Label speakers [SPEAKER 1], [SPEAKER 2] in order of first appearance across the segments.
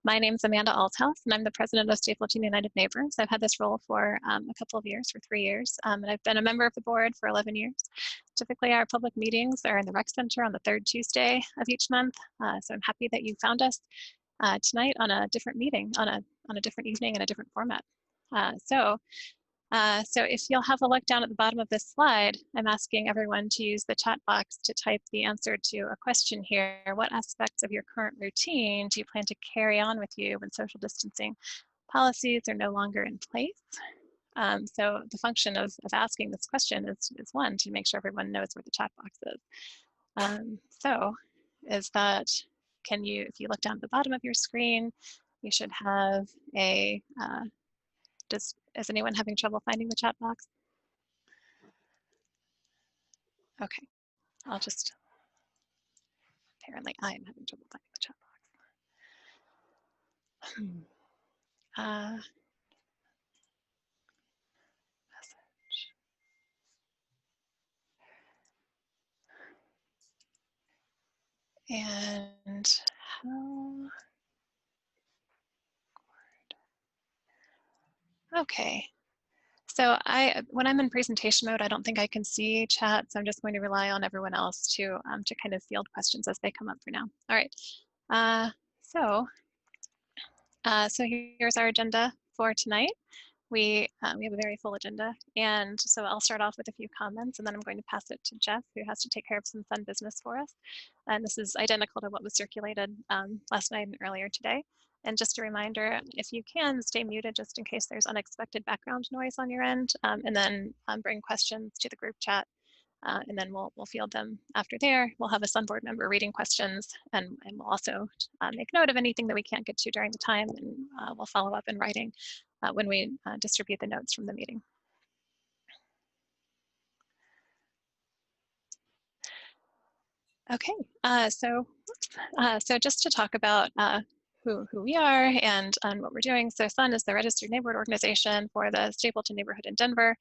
[SPEAKER 1] My name's Amanda Althouse, and I'm the president of Stapleton United Neighbors. I've had this role for a couple of years, for 3 years, and I've been a member of the board for 11 years. Typically, our public meetings are in the Rec Center on the third Tuesday of each month, so I'm happy that you found us tonight on a different meeting, on a different evening in a different format. So if you'll have a look down at the bottom of this slide, I'm asking everyone to use the chat box to type the answer to a question here. What aspects of your current routine do you plan to carry on with you when social distancing policies are no longer in place? So the function of asking this question is one, to make sure everyone knows where the chat box is. If you look down at the bottom of your screen, you should have a, is anyone having trouble finding the chat box? Okay, apparently I am having trouble finding the chat box. Message. And how? Okay. So when I'm in presentation mode, I don't think I can see chat, so I'm just going to rely on everyone else to kind of field questions as they come up for now. All right. So here's our agenda for tonight. We have a very full agenda, and so I'll start off with a few comments, and then I'm going to pass it to Jeff, who has to take care of some fun business for us. And this is identical to what was circulated last night and earlier today. And just a reminder, if you can, stay muted just in case there's unexpected background noise on your end, and then bring questions to the group chat, and then we'll field them after there. We'll have a Sunboard member reading questions, and we'll also make note of anything that we can't get to during the time, and we'll follow up in writing when we distribute the notes from the meeting. Okay, so just to talk about who we are and what we're doing. So SUN is the registered neighborhood organization for the Stapleton neighborhood in Denver.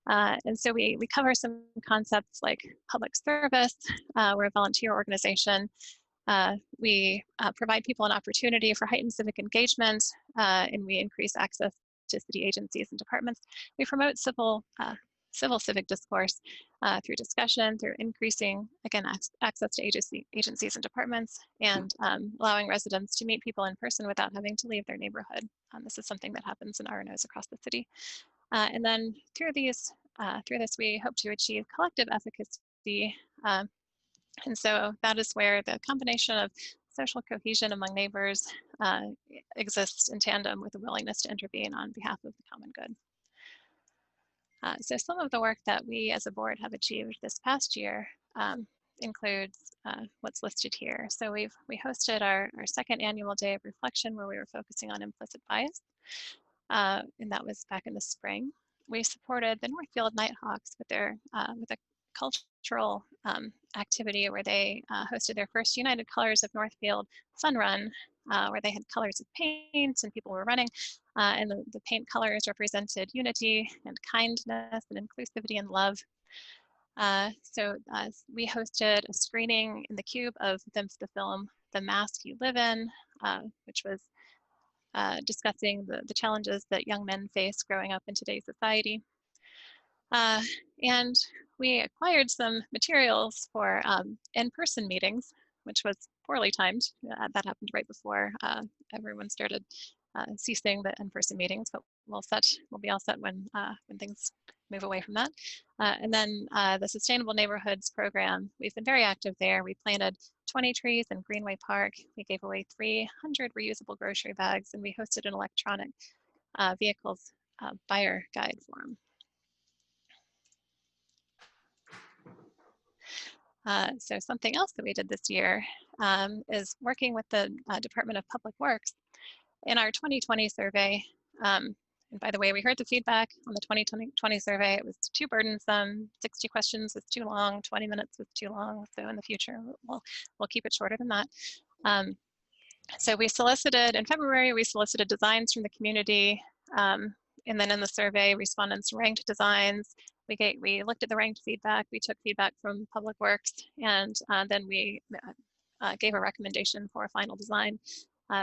[SPEAKER 1] And so we cover some concepts like public service. We're a volunteer organization. We provide people an opportunity for heightened civic engagement, and we increase access to city agencies and departments. We promote civil civic discourse through discussion, through increasing, again, access to agencies and departments, and allowing residents to meet people in person without having to leave their neighborhood. This is something that happens in RNOs across the city. And then through this, we hope to achieve collective efficacy. And so that is where the combination of social cohesion among neighbors exists in tandem with a willingness to intervene on behalf of the common good. So some of the work that we as a board have achieved this past year includes what's listed here. So we hosted our second annual day of reflection, where we were focusing on implicit bias, and that was back in the spring. We supported the Northfield Nighthawks with a cultural activity where they hosted their first United Colors of Northfield fun run, where they had colors of paint and people were running, and the paint colors represented unity and kindness and inclusivity and love. So we hosted a screening in the Cube of the film The Mask You Live In, which was discussing the challenges that young men face growing up in today's society. And we acquired some materials for in-person meetings, which was poorly timed. That happened right before everyone started ceasing the in-person meetings, but we'll be all set when things move away from that. And then the Sustainable Neighborhoods program, we've been very active there. We planted 20 trees in Greenway Park. We gave away 300 reusable grocery bags, and we hosted an electronic vehicles buyer guide forum. So something else that we did this year is working with the Department of Public Works. In our 2020 survey, and by the way, we heard the feedback on the 2020 survey. It was too burdensome. 60 questions was too long. 20 minutes was too long. So in the future, we'll keep it shorter than that. So we solicited, in February, we solicited designs from the community. And then in the survey, respondents ranked designs. We looked at the ranked feedback. We took feedback from Public Works, and then we gave a recommendation for a final design.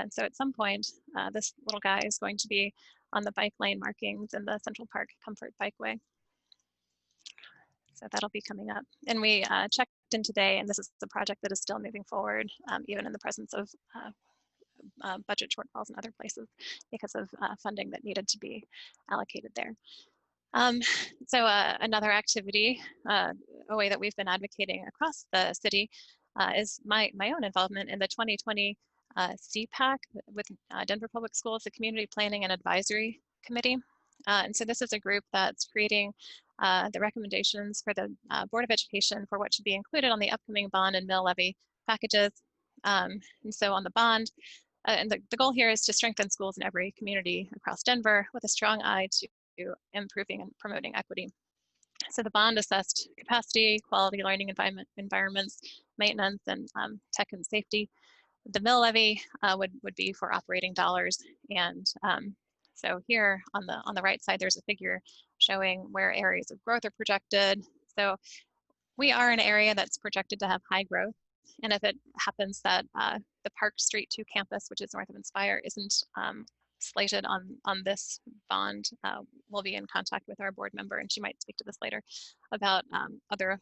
[SPEAKER 1] So at some point, this little guy is going to be on the bike lane markings in the Central Park Comfort Bikeway. So that'll be coming up. And we checked in today, and this is the project that is still moving forward, even in the presence of budget shortfalls in other places because of funding that needed to be allocated there. So another activity, a way that we've been advocating across the city is my own involvement in the 2020 CPAC with Denver Public Schools, the Community Planning and Advisory Committee. And so this is a group that's creating the recommendations for the Board of Education for what should be included on the upcoming bond and mill levy packages. And so on the bond, and the goal here is to strengthen schools in every community across Denver with a strong eye to improving and promoting equity. So the bond assessed capacity, quality learning environments, maintenance, and tech and safety. The mill levy would be for operating dollars. And so here on the right side, there's a figure showing where areas of growth are projected. So we are an area that's projected to have high growth. And if it happens that the Park Street 2 campus, which is north of Inspire, isn't slated on this bond, we'll be in contact with our board member, and she might speak to this later, about other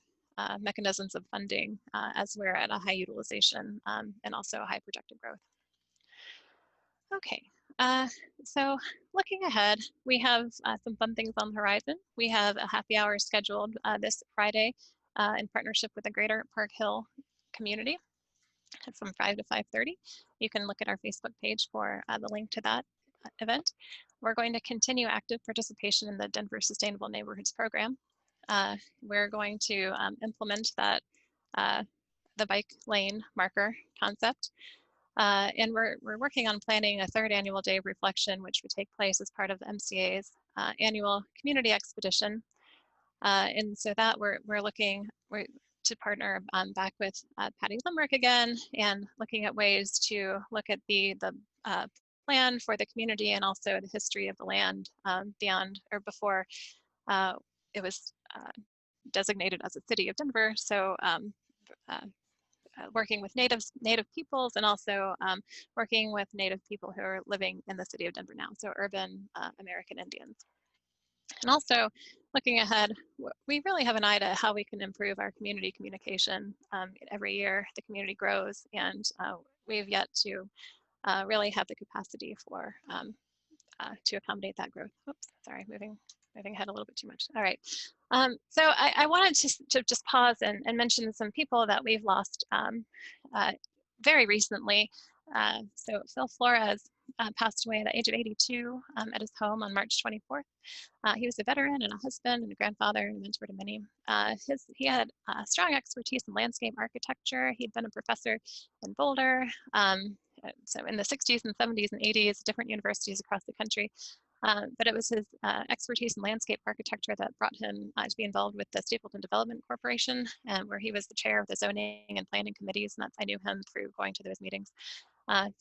[SPEAKER 1] mechanisms of funding as we're at a high utilization and also a high projected growth. Okay, so looking ahead, we have some fun things on the horizon. We have a happy hour scheduled this Friday in partnership with the Greater Park Hill community from 5 to 5:30. You can look at our Facebook page for the link to that event. We're going to continue active participation in the Denver Sustainable Neighborhoods program. We're going to implement that the bike lane marker concept. And we're working on planning a 3rd annual day of reflection, which would take place as part of the MCA's annual community expedition. And so that we're looking to partner back with Patty Limerick again, and looking at ways to look at the plan for the community and also the history of the land beyond or before it was designated as a city of Denver. So working with native peoples, and also working with native people who are living in the city of Denver now, so urban American Indians. And also looking ahead, we really have an eye to how we can improve our community communication. Every year the community grows, and we've yet to really have the capacity for to accommodate that growth. Oops, sorry, moving ahead a little bit too much. All right. So I wanted to just pause and mention some people that we've lost very recently. So Phil Flores passed away at the age of 82 at his home on March 24th. He was a veteran and a husband and a grandfather and a mentor to many. He had strong expertise in landscape architecture. He'd been a professor in Boulder. So in the 60s and 70s and 80s, different universities across the country. But it was his expertise in landscape architecture that brought him to be involved with the Stapleton Development Corporation, where he was the chair of the zoning and planning committees, and I knew him through going to those meetings.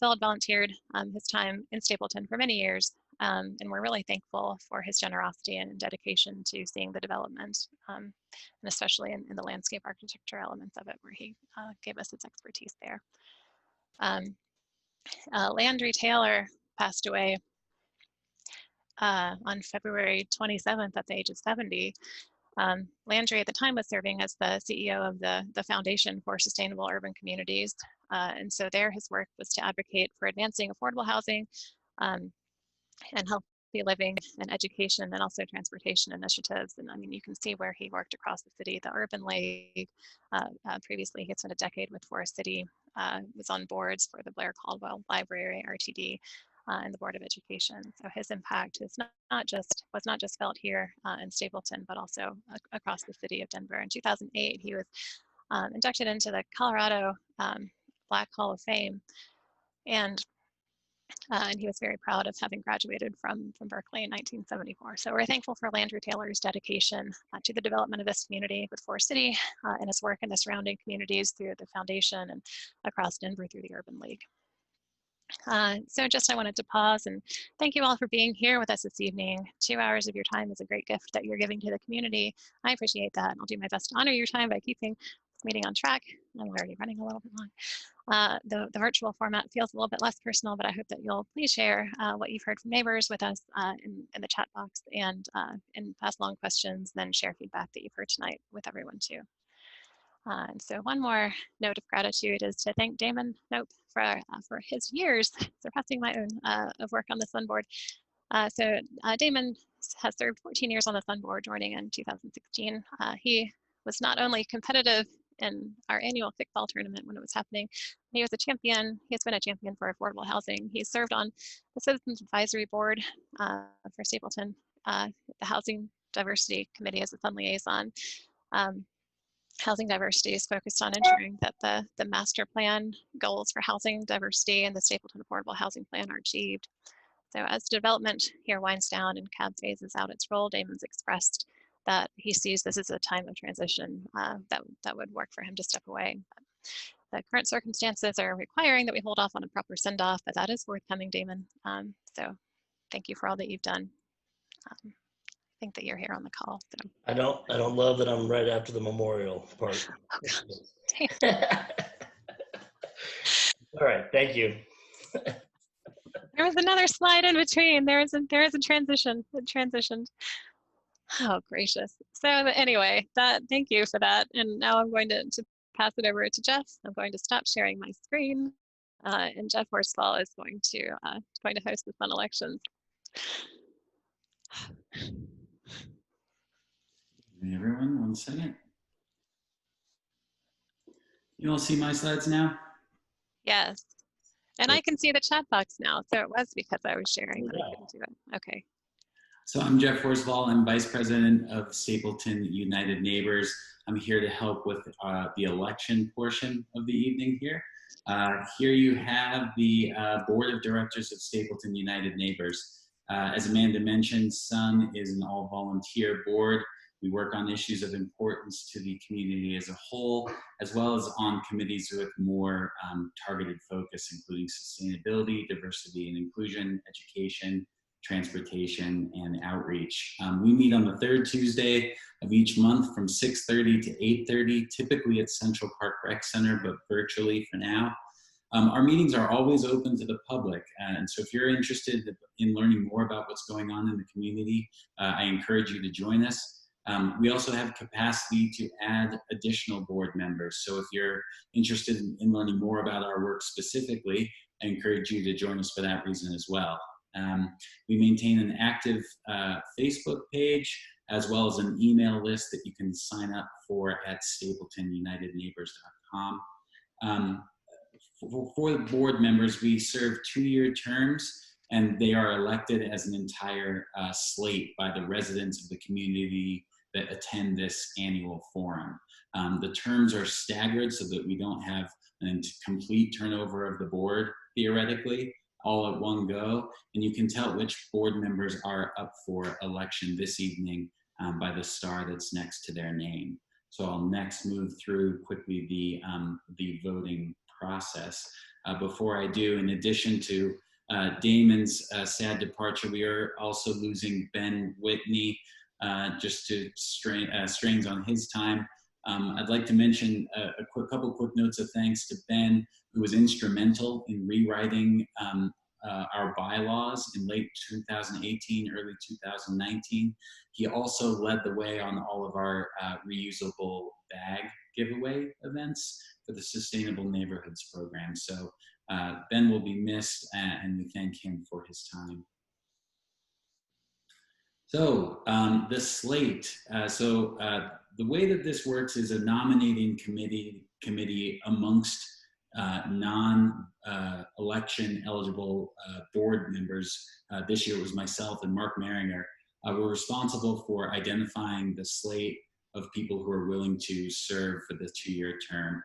[SPEAKER 1] Phil had volunteered his time in Stapleton for many years, and we're really thankful for his generosity and dedication to seeing the development, and especially in the landscape architecture elements of it, where he gave us his expertise there. Landry Taylor passed away on February 27th at the age of 70. Landry at the time was serving as the CEO of the Foundation for Sustainable Urban Communities. And so there his work was to advocate for advancing affordable housing and healthy living and education, and also transportation initiatives. And I mean, you can see where he worked across the city. The Urban League, previously he had spent a decade with Forest City, was on boards for the Blair Caldwell Library, RTD, and the Board of Education. So his impact is was not just felt here in Stapleton, but also across the city of Denver. In 2008, he was inducted into the Colorado Black Hall of Fame, and he was very proud of having graduated from Berkeley in 1974. So we're thankful for Landry Taylor's dedication to the development of this community with Forest City and his work in the surrounding communities through the foundation and across Denver through the Urban League. So just I wanted to pause and thank you all for being here with us this evening. 2 hours of your time is a great gift that you're giving to the community. I appreciate that. I'll do my best to honor your time by keeping this meeting on track. I'm already running a little bit long. The virtual format feels a little bit less personal, but I hope that you'll please share what you've heard from neighbors with us in the chat box and pass along questions, then share feedback that you've heard tonight with everyone too. And so one more note of gratitude is to thank Damon Knope for his years, surpassing my own, of work on the Sun Board. Damon has served 14 years on the Sun Board, joining in 2016. He was not only competitive in our annual kickball tournament when it was happening, he was a champion. He has been a champion for affordable housing. He served on the Citizens Advisory Board for Stapleton, the Housing Diversity Committee as a Sun liaison. Housing diversity is focused on ensuring that the master plan goals for housing diversity and the Stapleton Affordable Housing Plan are achieved. So as development here winds down and CAB phases out its role, Damon's expressed that he sees this as a time of transition that would work for him to step away. The current circumstances are requiring that we hold off on a proper send-off, but that is forthcoming, Damon. So thank you for all that you've done. I think that you're here on the call. So.
[SPEAKER 2] I don't love that I'm right after the memorial part.
[SPEAKER 1] Oh,
[SPEAKER 2] All right, thank you.
[SPEAKER 1] There was another slide in between. There is a transition. It transitioned. Oh, gracious. So anyway, thank you for that. And now I'm going to pass it over to Jeff. I'm going to stop sharing my screen. And Jeff Horsfall is going to host the Sun elections.
[SPEAKER 3] Everyone, 1 second. You all see my slides now?
[SPEAKER 1] Yes. And I can see the chat box now. So it was because I was sharing that I couldn't do it. Okay.
[SPEAKER 3] So I'm Jeff Horsfall. I'm Vice President of Stapleton United Neighbors. I'm here to help with the election portion of the evening here. Here you have the Board of Directors of Stapleton United Neighbors. As Amanda mentioned, Sun is an all-volunteer board. We work on issues of importance to the community as a whole, as well as on committees with more targeted focus, including sustainability, diversity and inclusion, education, transportation, and outreach. We meet on the third Tuesday of each month from 6:30 to 8:30, typically at Central Park Rec Center, but virtually for now. Our meetings are always open to the public, and so if you're interested in learning more about what's going on in the community, I encourage you to join us. We also have capacity to add additional board members, so if you're interested in learning more about our work specifically, I encourage you to join us for that reason as well. We maintain an active Facebook page, as well as an email list that you can sign up for at stapletonunitedneighbors.com. For the board members, we serve 2-year terms, and they are elected as an entire slate by the residents of the community that attend this annual forum. The terms are staggered so that we don't have a complete turnover of the board, theoretically, all at one go. And you can tell which board members are up for election this evening by the star that's next to their name. So I'll next move through quickly the voting process. Before I do, in addition to Damon's sad departure, we are also losing Ben Whitney just to strains on his time. I'd like to mention a couple quick notes of thanks to Ben, who was instrumental in rewriting our bylaws in late 2018, early 2019. He also led the way on all of our reusable bag giveaway events for the Sustainable Neighborhoods program. So Ben will be missed, and we thank him for his time. So the slate. The way that this works is a nominating committee amongst non-election eligible board members. This year it was myself and Mark Maringer. We're responsible for identifying the slate of people who are willing to serve for the 2-year term.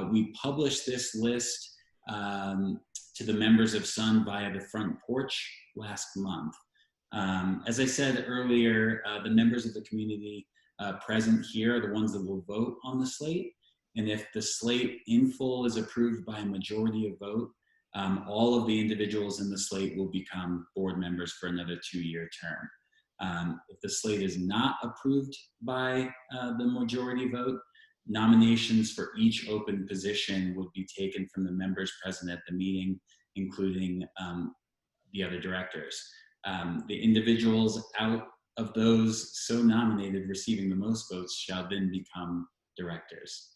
[SPEAKER 3] We published this list to the members of Sun via the front porch last month. As I said earlier, the members of the community present here are the ones that will vote on the slate. And if the slate in full is approved by a majority of vote, all of the individuals in the slate will become board members for another 2-year term. If the slate is not approved by the majority vote, nominations for each open position would be taken from the members present at the meeting, including the other directors. The individuals out of those so nominated receiving the most votes shall then become directors.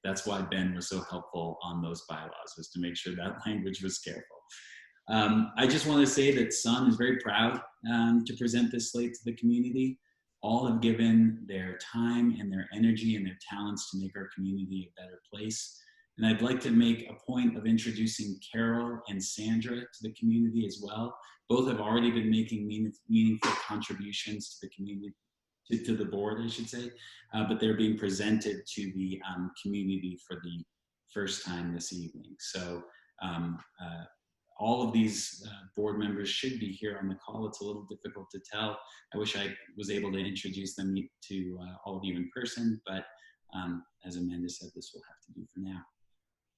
[SPEAKER 3] That's why Ben was so helpful on those bylaws, was to make sure that language was careful. I just want to say that Sun is very proud to present this slate to the community. All have given their time and their energy and their talents to make our community a better place. And I'd like to make a point of introducing Carol and Sandra to the community as well. Both have already been making meaningful contributions to the community, to the board, I should say, but they're being presented to the community for the first time this evening. So all of these board members should be here on the call. It's a little difficult to tell. I wish I was able to introduce them to all of you in person, but as Amanda said, this will have to do for now.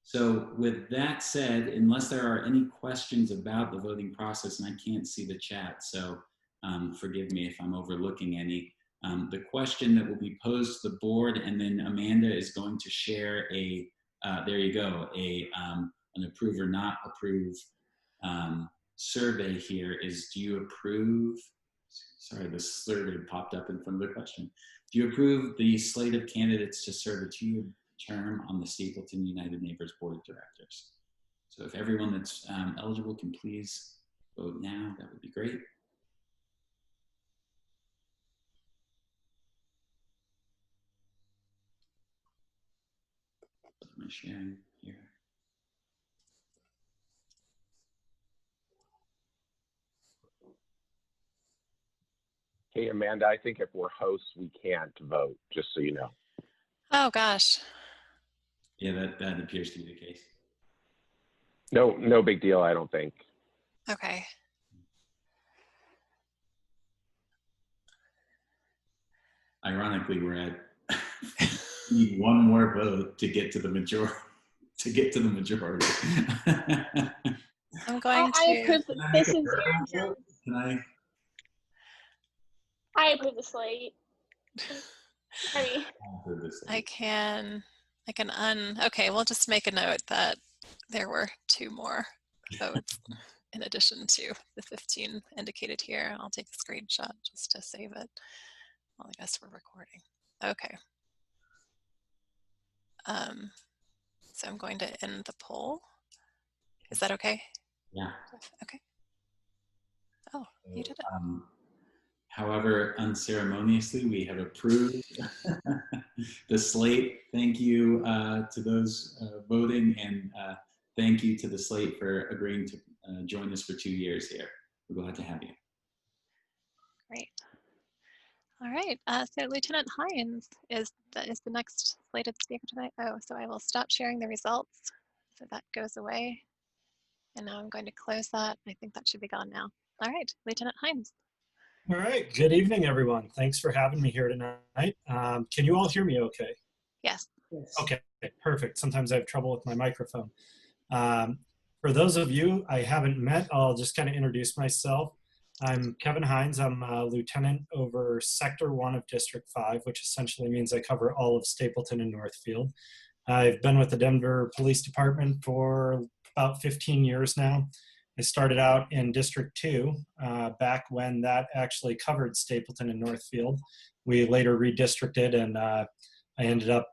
[SPEAKER 3] So with that said, unless there are any questions about the voting process, and I can't see the chat, so forgive me if I'm overlooking any, the question that will be posed to the board, and then Amanda is going to share there you go, an approve or not approve survey here is, do you approve, sorry, the survey popped up in front of the question. Do you approve the slate of candidates to serve a 2-year term on the Stapleton United Neighbors Board of Directors? So if everyone that's eligible can please vote now, that would be great. What am I sharing here?
[SPEAKER 4] Hey, Amanda, I think if we're hosts, we can't vote, just so you know.
[SPEAKER 1] Oh, gosh.
[SPEAKER 3] Yeah, that appears to be the case.
[SPEAKER 4] No big deal, I don't think.
[SPEAKER 1] Okay.
[SPEAKER 3] Ironically, we're at need one more vote to get to the majority.
[SPEAKER 1] I'm going
[SPEAKER 5] I
[SPEAKER 1] to.
[SPEAKER 5] approve. This is
[SPEAKER 3] Can I?
[SPEAKER 5] I approve the slate.
[SPEAKER 1] I can okay, we'll just make a note that there were 2 more votes in addition to the 15 indicated here. I'll take a screenshot just to save it. Well, I guess we're recording. Okay. So I'm going to end the poll. Is that okay?
[SPEAKER 3] Yeah.
[SPEAKER 1] Okay. Oh, you did it.
[SPEAKER 3] However, unceremoniously, we have approved the slate. Thank you to those voting, and thank you to the slate for agreeing to join us for 2 years here. We're glad to have you.
[SPEAKER 1] Great. All right. So Lieutenant Hines is the next slated speaker tonight. Oh, so I will stop sharing the results. So that goes away. And now I'm going to close that. I think that should be gone now. All right, Lieutenant Hines.
[SPEAKER 6] All right, good evening, everyone. Thanks for having me here tonight. Can you all hear me okay?
[SPEAKER 1] Yes.
[SPEAKER 6] Okay, perfect. Sometimes I have trouble with my microphone. For those of you I haven't met, I'll just kind of introduce myself. I'm Kevin Hines. I'm a lieutenant over Sector 1 of District 5, which essentially means I cover all of Stapleton and Northfield. I've been with the Denver Police Department for about 15 years now. I started out in District 2 back when that actually covered Stapleton and Northfield. We later redistricted, and I ended up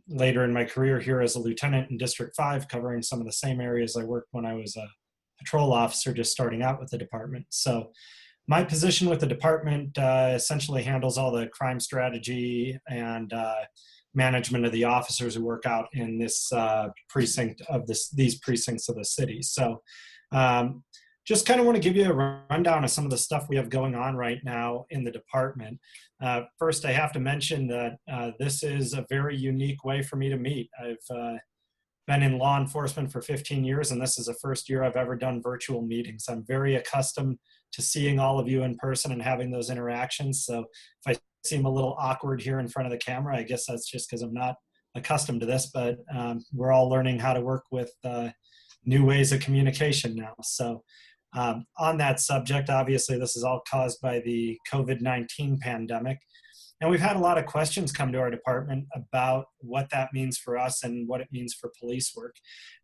[SPEAKER 6] later in my career here as a lieutenant in District 5, covering some of the same areas I worked when I was a patrol officer just starting out with the department. So my position with the department essentially handles all the crime strategy and management of the officers who work out in this precinct of these precincts of the city. So just kind of want to give you a rundown of some of the stuff we have going on right now in the department. First, I have to mention that this is a very unique way for me to meet. I've been in law enforcement for 15 years, and this is the first year I've ever done virtual meetings. I'm very accustomed to seeing all of you in person and having those interactions. So if I seem a little awkward here in front of the camera, I guess that's just because I'm not accustomed to this, but we're all learning how to work with new ways of communication now. So on that subject, obviously this is all caused by the COVID-19 pandemic. And we've had a lot of questions come to our department about what that means for us and what it means for police work.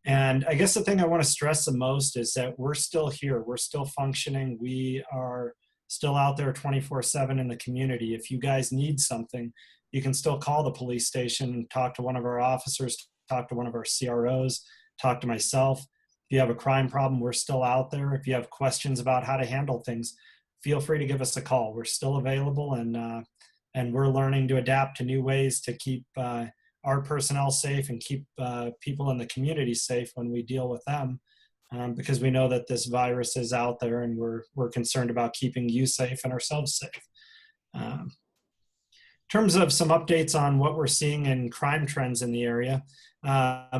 [SPEAKER 6] And I guess the thing I want to stress the most is that we're still here. We're still functioning. We are still out there 24/7 in the community. If you guys need something, you can still call the police station and talk to one of our officers, talk to one of our CROs, talk to myself. If you have a crime problem, we're still out there. If you have questions about how to handle things, feel free to give us a call. We're still available, and we're learning to adapt to new ways to keep our personnel safe and keep people in the community safe when we deal with them, because we know that this virus is out there, and we're concerned about keeping you safe and ourselves safe. In terms of some updates on what we're seeing in crime trends in the area,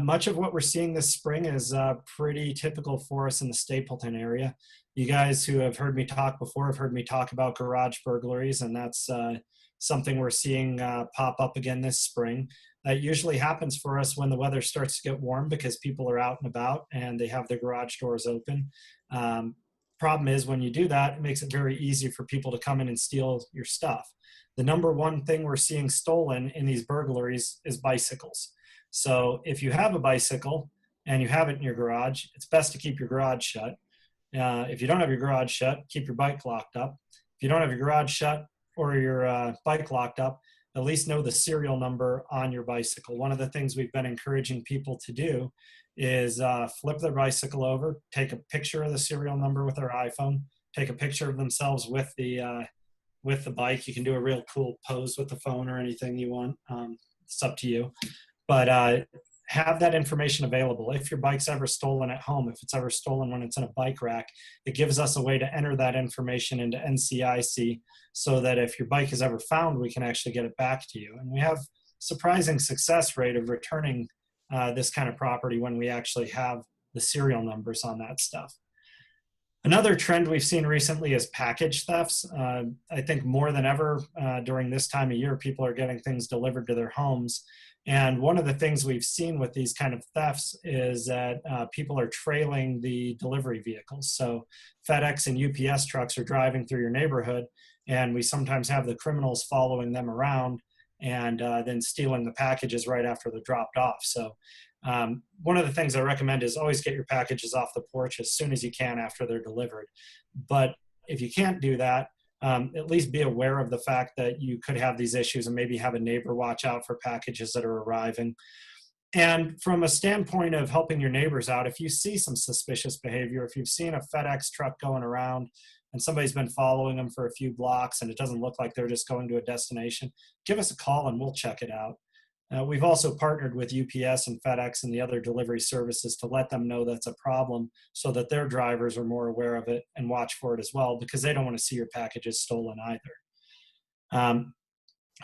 [SPEAKER 6] much of what we're seeing this spring is pretty typical for us in the Stapleton area. You guys who have heard me talk before have heard me talk about garage burglaries, and that's something we're seeing pop up again this spring. That usually happens for us when the weather starts to get warm because people are out and about and they have their garage doors open. Problem is, when you do that, it makes it very easy for people to come in and steal your stuff. The number one thing we're seeing stolen in these burglaries is bicycles. So if you have a bicycle and you have it in your garage, it's best to keep your garage shut. If you don't have your garage shut, keep your bike locked up. If you don't have your garage shut or your bike locked up, at least know the serial number on your bicycle. One of the things we've been encouraging people to do is flip their bicycle over, take a picture of the serial number with their iPhone, take a picture of themselves with the bike. You can do a real cool pose with the phone or anything you want. It's up to you. But have that information available. If your bike's ever stolen at home, if it's ever stolen when it's in a bike rack, it gives us a way to enter that information into NCIC so that if your bike is ever found, we can actually get it back to you. And we have surprising success rate of returning this kind of property when we actually have the serial numbers on that stuff. Another trend we've seen recently is package thefts. I think more than ever during this time of year, people are getting things delivered to their homes. And one of the things we've seen with these kind of thefts is that people are trailing the delivery vehicles. So FedEx and UPS trucks are driving through your neighborhood, and we sometimes have the criminals following them around and then stealing the packages right after they're dropped off. So one of the things I recommend is always get your packages off the porch as soon as you can after they're delivered. But if you can't do that, at least be aware of the fact that you could have these issues and maybe have a neighbor watch out for packages that are arriving. And from a standpoint of helping your neighbors out, if you see some suspicious behavior, if you've seen a FedEx truck going around and somebody's been following them for a few blocks and it doesn't look like they're just going to a destination, give us a call and we'll check it out. We've also partnered with UPS and FedEx and the other delivery services to let them know that's a problem so that their drivers are more aware of it and watch for it as well, because they don't want to see your packages stolen either.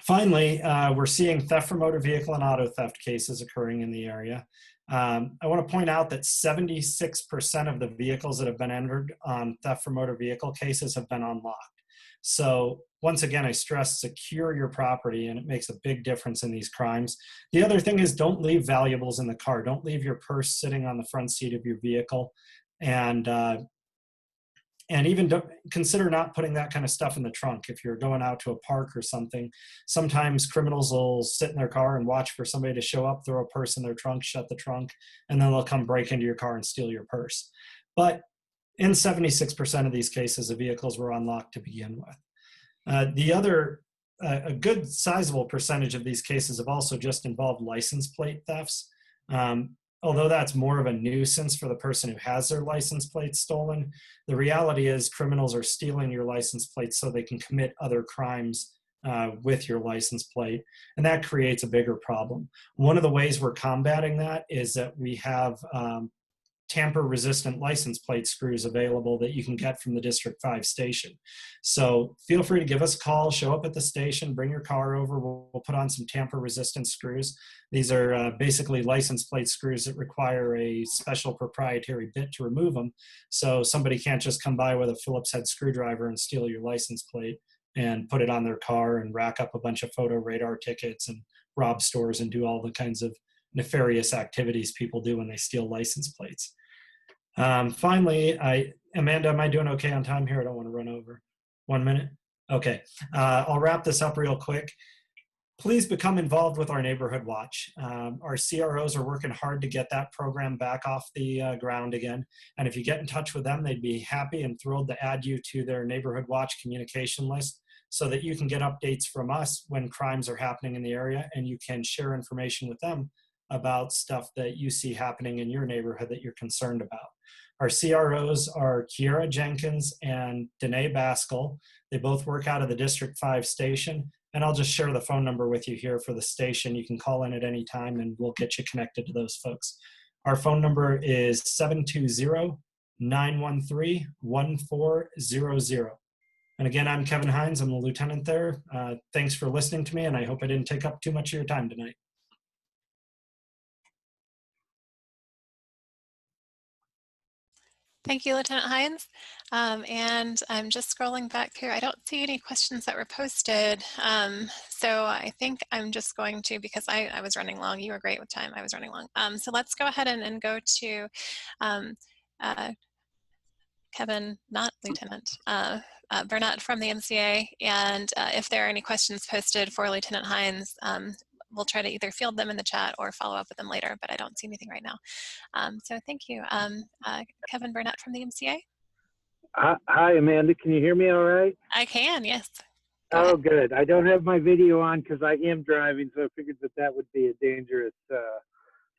[SPEAKER 6] Finally, we're seeing theft from motor vehicle and auto theft cases occurring in the area. I want to point out that 76% of the vehicles that have been entered on theft from motor vehicle cases have been unlocked. So once again, I stress secure your property, and it makes a big difference in these crimes. The other thing is don't leave valuables in the car. Don't leave your purse sitting on the front seat of your vehicle. And even don't consider not putting that kind of stuff in the trunk. If you're going out to a park or something, sometimes criminals will sit in their car and watch for somebody to show up, throw a purse in their trunk, shut the trunk, and then they'll come break into your car and steal your purse. But in 76% of these cases, the vehicles were unlocked to begin with. A good sizable percentage of these cases have also just involved license plate thefts. Although that's more of a nuisance for the person who has their license plate stolen, the reality is criminals are stealing your license plate so they can commit other crimes with your license plate, and that creates a bigger problem. One of the ways we're combating that is that we have tamper-resistant license plate screws available that you can get from the District 5 station. So feel free to give us a call, show up at the station, bring your car over, we'll put on some tamper-resistant screws. These are basically license plate screws that require a special proprietary bit to remove them, so somebody can't just come by with a Phillips head screwdriver and steal your license plate and put it on their car and rack up a bunch of photo radar tickets and rob stores and do all the kinds of nefarious activities people do when they steal license plates. Finally, Amanda, am I doing okay on time here? I don't want to run over. 1 minute? Okay, I'll wrap this up real quick. Please become involved with our Neighborhood Watch. Our CROs are working hard to get that program back off the ground again. And if you get in touch with them, they'd be happy and thrilled to add you to their Neighborhood Watch communication list so that you can get updates from us when crimes are happening in the area, and you can share information with them about stuff that you see happening in your neighborhood that you're concerned about. Our CROs are Kiera Jenkins and Danae Baskell. They both work out of the District 5 station. And I'll just share the phone number with you here for the station. You can call in at any time and we'll get you connected to those folks. Our phone number is 720-913-1400. And again, I'm Kevin Hines. I'm the lieutenant there. Thanks for listening to me, and I hope I didn't take up too much of your time tonight.
[SPEAKER 1] Thank you, Lieutenant Hines. And I'm just scrolling back here. I don't see any questions that were posted. So I think I'm just going to, because I was running long, you were great with time, I was running long. So let's go ahead and go to Kevin, not Lieutenant, Burnett from the MCA. And if there are any questions posted for Lieutenant Hines, we'll try to either field them in the chat or follow up with them later, but I don't see anything right now. So thank you. Kevin Burnett from the MCA.
[SPEAKER 5] Hi, Amanda. Can you hear me all right?
[SPEAKER 1] I can, yes.
[SPEAKER 5] Oh, good. I don't have my video on because I am driving, so I figured that would be a dangerous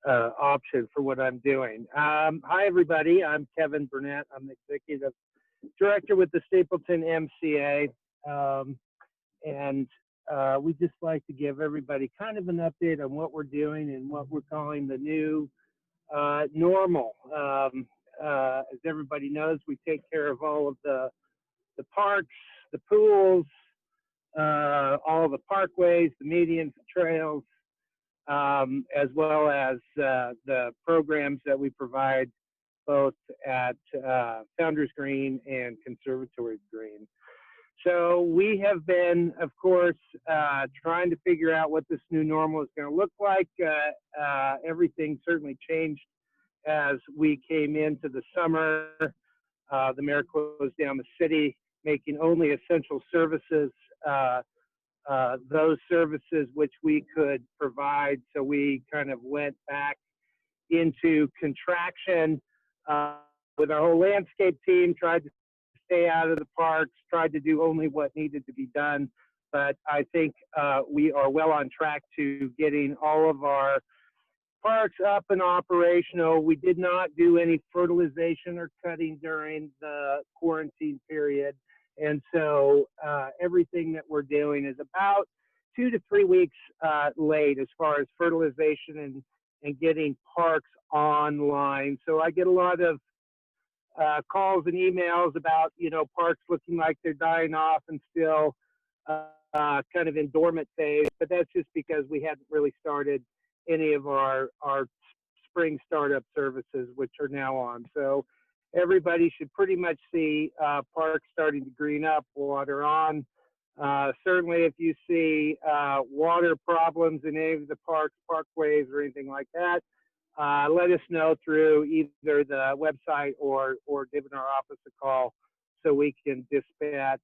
[SPEAKER 5] option for what I'm doing. Hi, everybody. I'm Kevin Burnett. I'm the Executive Director with the Stapleton MCA. And we just like to give everybody kind of an update on what we're doing and what we're calling the new normal. As everybody knows, we take care of all of the parks, the pools, all the parkways, the medians, the trails, as well as the programs that we provide both at Founders Green and Conservatory Green. So we have been, of course, trying to figure out what this new normal is going to look like. Everything certainly changed as we came into the summer. The mayor closed down the city, making only essential services, those services which we could provide. So we kind of went back into contraction with our whole landscape team, tried to stay out of the parks, tried to do only what needed to be done. But I think we are well on track to getting all of our parks up and operational. We did not do any fertilization or cutting during the quarantine period. And so everything that we're doing is about 2 to 3 weeks late as far as fertilization and getting parks online. So I get a lot of calls and emails about, parks looking like they're dying off and still kind of in dormant phase, but that's just because we hadn't really started any of our spring startup services, which are now on. So everybody should pretty much see parks starting to green up, water on. Certainly if you see water problems in any of the parks, parkways, or anything like that, let us know through either the website or giving our office a call so we can dispatch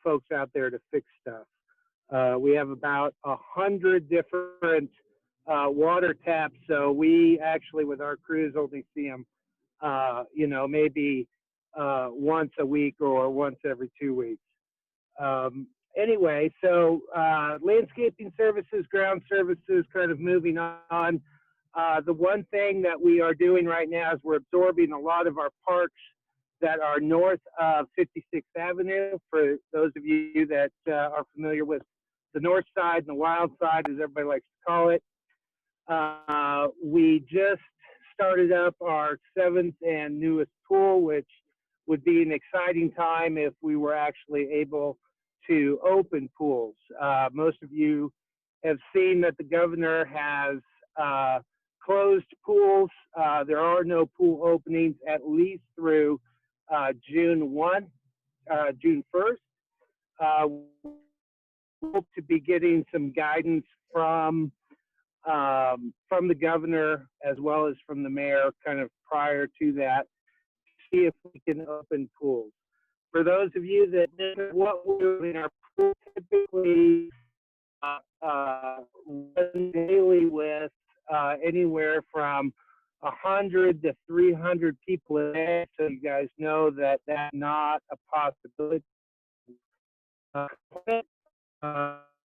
[SPEAKER 5] folks out there to fix stuff. We have about 100 different water taps, so we actually with our crews only see them maybe once a week or once every 2 weeks. Anyway, so landscaping services, ground services, kind of moving on. The one thing that we are doing right now is we're absorbing a lot of our parks that are north of 56th Avenue. For those of you that are familiar with the north side and the wild side, as everybody likes to call it, we just started up our 7th and newest pool, which would be an exciting time if we were actually able to open pools. Most of you have seen that the governor has closed pools. There are no pool openings at least through June 1st. We hope to be getting some guidance from the governor as well as from the mayor kind of prior to that, see if we can open pools. For those of you that know what we're doing, our pool typically run daily with anywhere from 100 to 300 people a day, so you guys know that that's not a possibility.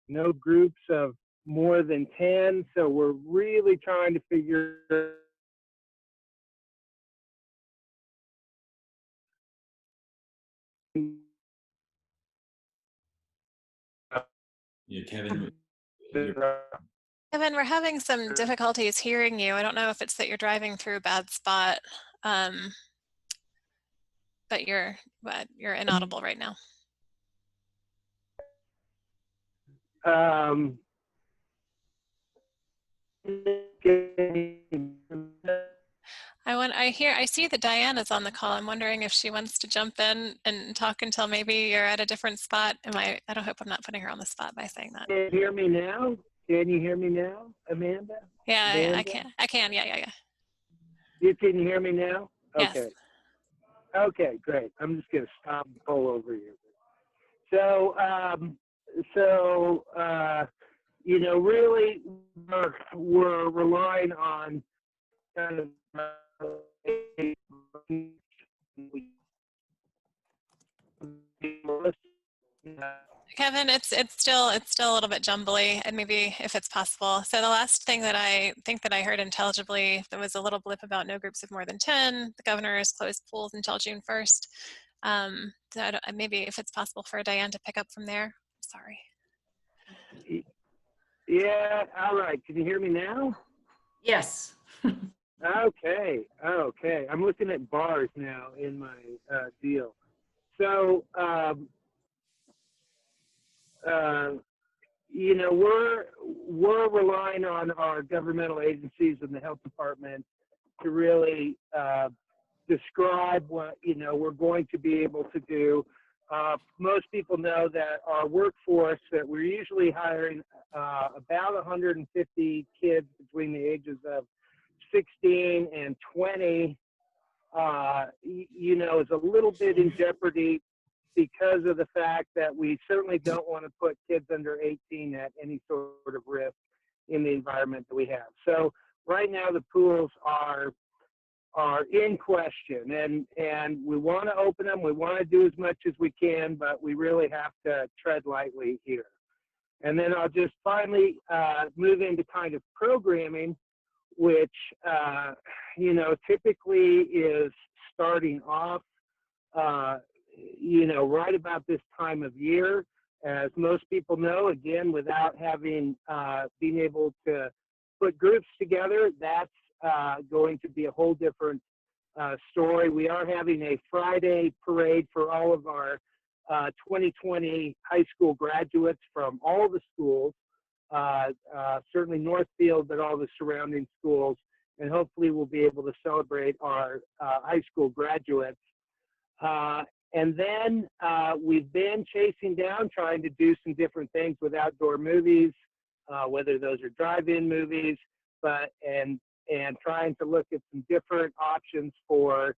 [SPEAKER 5] No groups of more than 10, so we're really trying to figure
[SPEAKER 3] Yeah, Kevin.
[SPEAKER 1] Kevin, we're having some difficulties hearing you. I don't know if it's that you're driving through a bad spot, but you're inaudible right now. I see that Diana's on the call. I'm wondering if she wants to jump in and talk until maybe you're at a different spot. I don't hope I'm not putting her on the spot by saying that.
[SPEAKER 5] Can you hear me now? Can you hear me now, Amanda?
[SPEAKER 1] Yeah,
[SPEAKER 5] Amanda?
[SPEAKER 1] I can. Yeah.
[SPEAKER 5] You can hear me now?
[SPEAKER 1] Yes.
[SPEAKER 5] Okay. Okay, great. I'm just going to stop and pull over you. So, you know, really, we're relying on kind of
[SPEAKER 1] Kevin, it's still a little bit jumbly, and maybe if it's possible. So the last thing that I think that I heard intelligibly, there was a little blip about no groups of more than 10. The governor has closed pools until June 1st. So maybe if it's possible for Diane to pick up from there. Sorry.
[SPEAKER 5] Yeah, all right. Can you hear me now?
[SPEAKER 7] Yes.
[SPEAKER 5] Okay. I'm looking at bars now in my deal. So, you know, we're relying on our governmental agencies and the health department to really describe what, you know, we're going to be able to do. Most people know that our workforce, that we're usually hiring about 150 kids between the ages of 16 and 20, you know, is a little bit in jeopardy because of the fact that we certainly don't want to put kids under 18 at any sort of risk in the environment that we have. So right now the pools are in question, and we want to open them. We want to do as much as we can, but we really have to tread lightly here. And then I'll just finally move into kind of programming, which, you know, typically is starting off, you know, right about this time of year. As most people know, again, without having being able to put groups together, that's going to be a whole different story. We are having a Friday parade for all of our 2020 high school graduates from all the schools, certainly Northfield, but all the surrounding schools, and hopefully we'll be able to celebrate our high school graduates. And then we've been chasing down, trying to do some different things with outdoor movies, whether those are drive-in movies, and trying to look at some different options for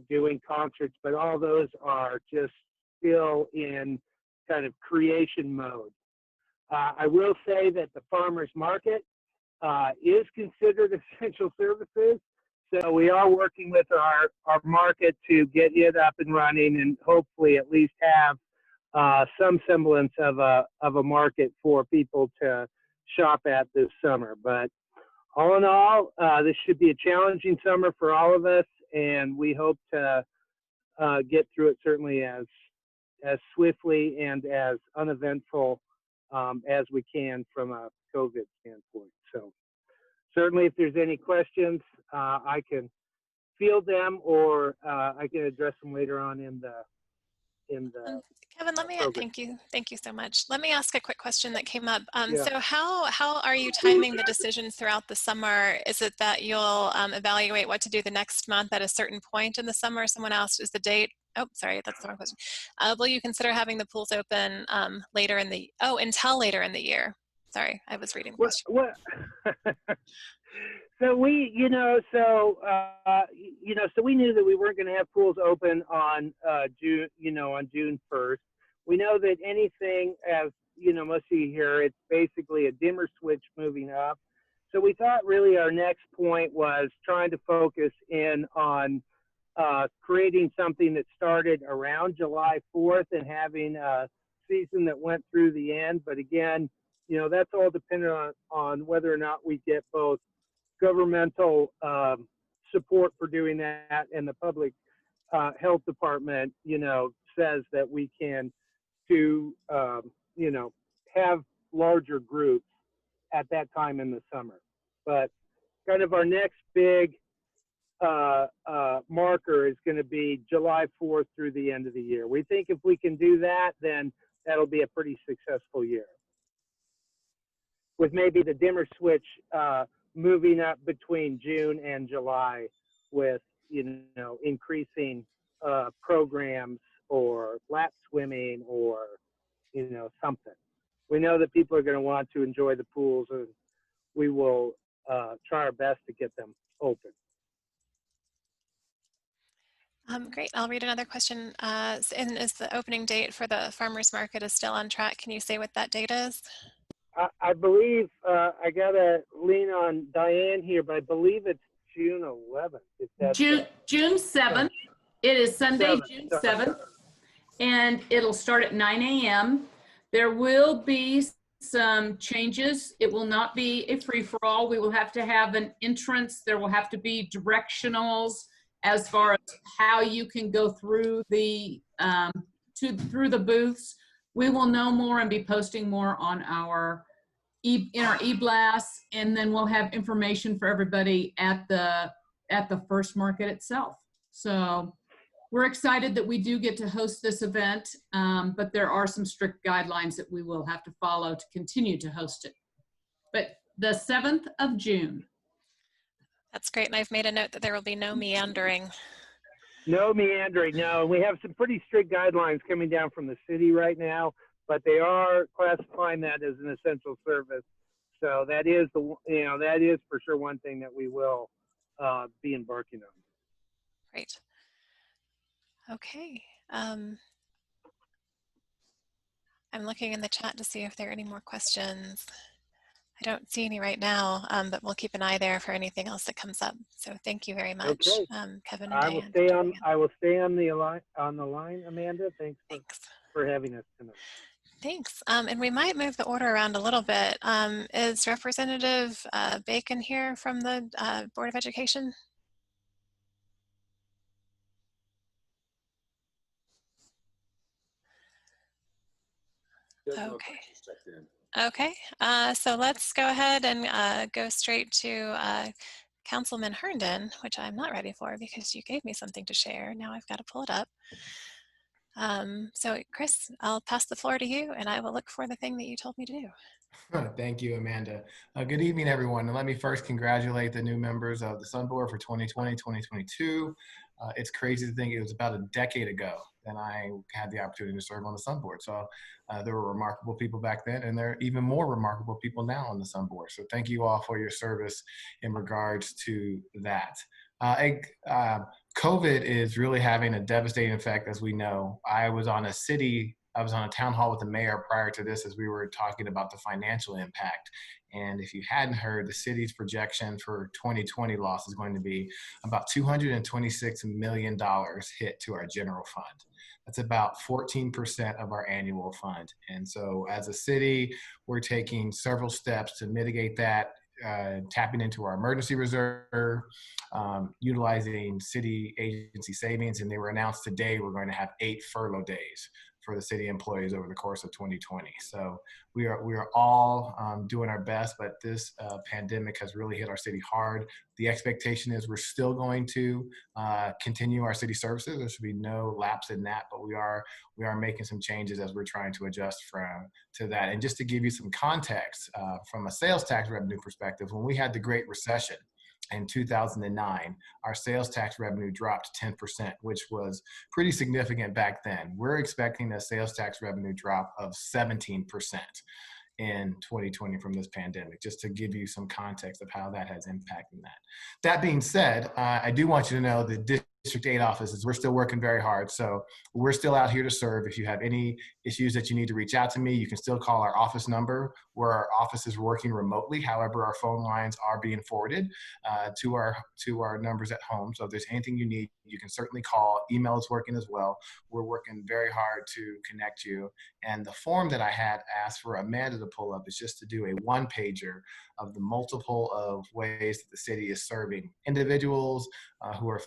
[SPEAKER 5] doing concerts, but all those are just still in kind of creation mode. I will say that the farmers market is considered essential services. So we are working with our market to get it up and running, and hopefully at least have some semblance of a market for people to shop at this summer. But all in all, this should be a challenging summer for all of us, and we hope to get through it certainly as swiftly and as uneventful as we can from a COVID standpoint. So certainly if there's any questions, I can field them, or I can address them later on in the
[SPEAKER 1] Kevin, let me thank you so much. Let me ask a quick question that came up.
[SPEAKER 5] Yeah.
[SPEAKER 1] So how are you timing the decisions throughout the summer? Is it that you'll evaluate what to do the next month at a certain point in the summer? Someone asked, is the date? Oh, sorry, that's the wrong question. Will you consider having the pools open until later in the year? Sorry, I was reading the question.
[SPEAKER 5] So we, so we knew that we weren't going to have pools open on on June 1st. We know that anything, as most of you hear, it's basically a dimmer switch moving up. So we thought really our next point was trying to focus in on creating something that started around July 4th and having a season that went through the end. But again, that's all dependent on whether or not we get both governmental support for doing that, and the public health department, says that we can do, have larger groups at that time in the summer. But kind of our next big marker is going to be July 4th through the end of the year. We think if we can do that, then that'll be a pretty successful year. With maybe the dimmer switch moving up between June and July with, increasing programs or lap swimming or, something. We know that people are going to want to enjoy the pools, and we will try our best to get them open.
[SPEAKER 1] Great. I'll read another question. And is the opening date for the farmers market is still on track? Can you say what that date is?
[SPEAKER 5] I believe I got to lean on Diane here, but I believe it's June 11th.
[SPEAKER 7] June 7th. It is Sunday, June 7th, and it'll start at 9 a.m. There will be some changes. It will not be a free-for-all. We will have to have an entrance. There will have to be directionals as far as how you can go through the through the booths. We will know more and be posting more on our in our e-blasts, and then we'll have information for everybody at the first market itself. So we're excited that we do get to host this event, but there are some strict guidelines that we will have to follow to continue to host it. But the 7th of June.
[SPEAKER 1] That's great. And I've made a note that there will be no meandering.
[SPEAKER 5] No meandering, no. We have some pretty strict guidelines coming down from the city right now, but they are classifying that as an essential service. So that is that is for sure one thing that we will be embarking on.
[SPEAKER 1] Great. Okay. I'm looking in the chat to see if there are any more questions. I don't see any right now, but we'll keep an eye there for anything else that comes up. So thank you very much,
[SPEAKER 5] okay.
[SPEAKER 1] Kevin and
[SPEAKER 5] I
[SPEAKER 1] Diane.
[SPEAKER 5] will stay on the line, Amanda. Thanks for having us tonight.
[SPEAKER 1] Thanks. And we might move the order around a little bit. Is Representative Bacon here from the Board of Education? Okay. Okay, so let's go ahead and go straight to Councilman Herndon, which I'm not ready for because you gave me something to share. Now I've got to pull it up. So Chris, I'll pass the floor to you, and I will look for the thing that you told me to do.
[SPEAKER 8] Thank you, Amanda. Good evening, everyone. And let me first congratulate the new members of the Sun Board for 2020-2022. It's crazy to think it was about a decade ago that I had the opportunity to serve on the Sun Board. So there were remarkable people back then, and there are even more remarkable people now on the Sun Board. So thank you all for your service in regards to that. COVID is really having a devastating effect, as we know. I was on a town hall with the mayor prior to this as we were talking about the financial impact. And if you hadn't heard, the city's projection for 2020 loss is going to be about $226 million hit to our general fund. That's about 14% of our annual fund. And so as a city, we're taking several steps to mitigate that, tapping into our emergency reserve, utilizing city agency savings, and they were announced today we're going to have 8 furlough days for the city employees over the course of 2020. So we are all doing our best, but this pandemic has really hit our city hard. The expectation is we're still going to continue our city services. There should be no lapse in that, but we are making some changes as we're trying to adjust to that. And just to give you some context from a sales tax revenue perspective, when we had the Great Recession in 2009, our sales tax revenue dropped 10%, which was pretty significant back then. We're expecting a sales tax revenue drop of 17%. in 2020 from this pandemic, just to give you some context of how that has impacted that. That being said, I do want you to know the District 8 offices, we're still working very hard. So we're still out here to serve. If you have any issues that you need to reach out to me, you can still call our office number, where our office is working remotely. However, our phone lines are being forwarded to our numbers at home. So if there's anything you need, you can certainly call. Email is working as well. We're working very hard to connect you. And the form that I had asked for Amanda to pull up is just to do a one-pager of the multiple of ways that the city is serving individuals who are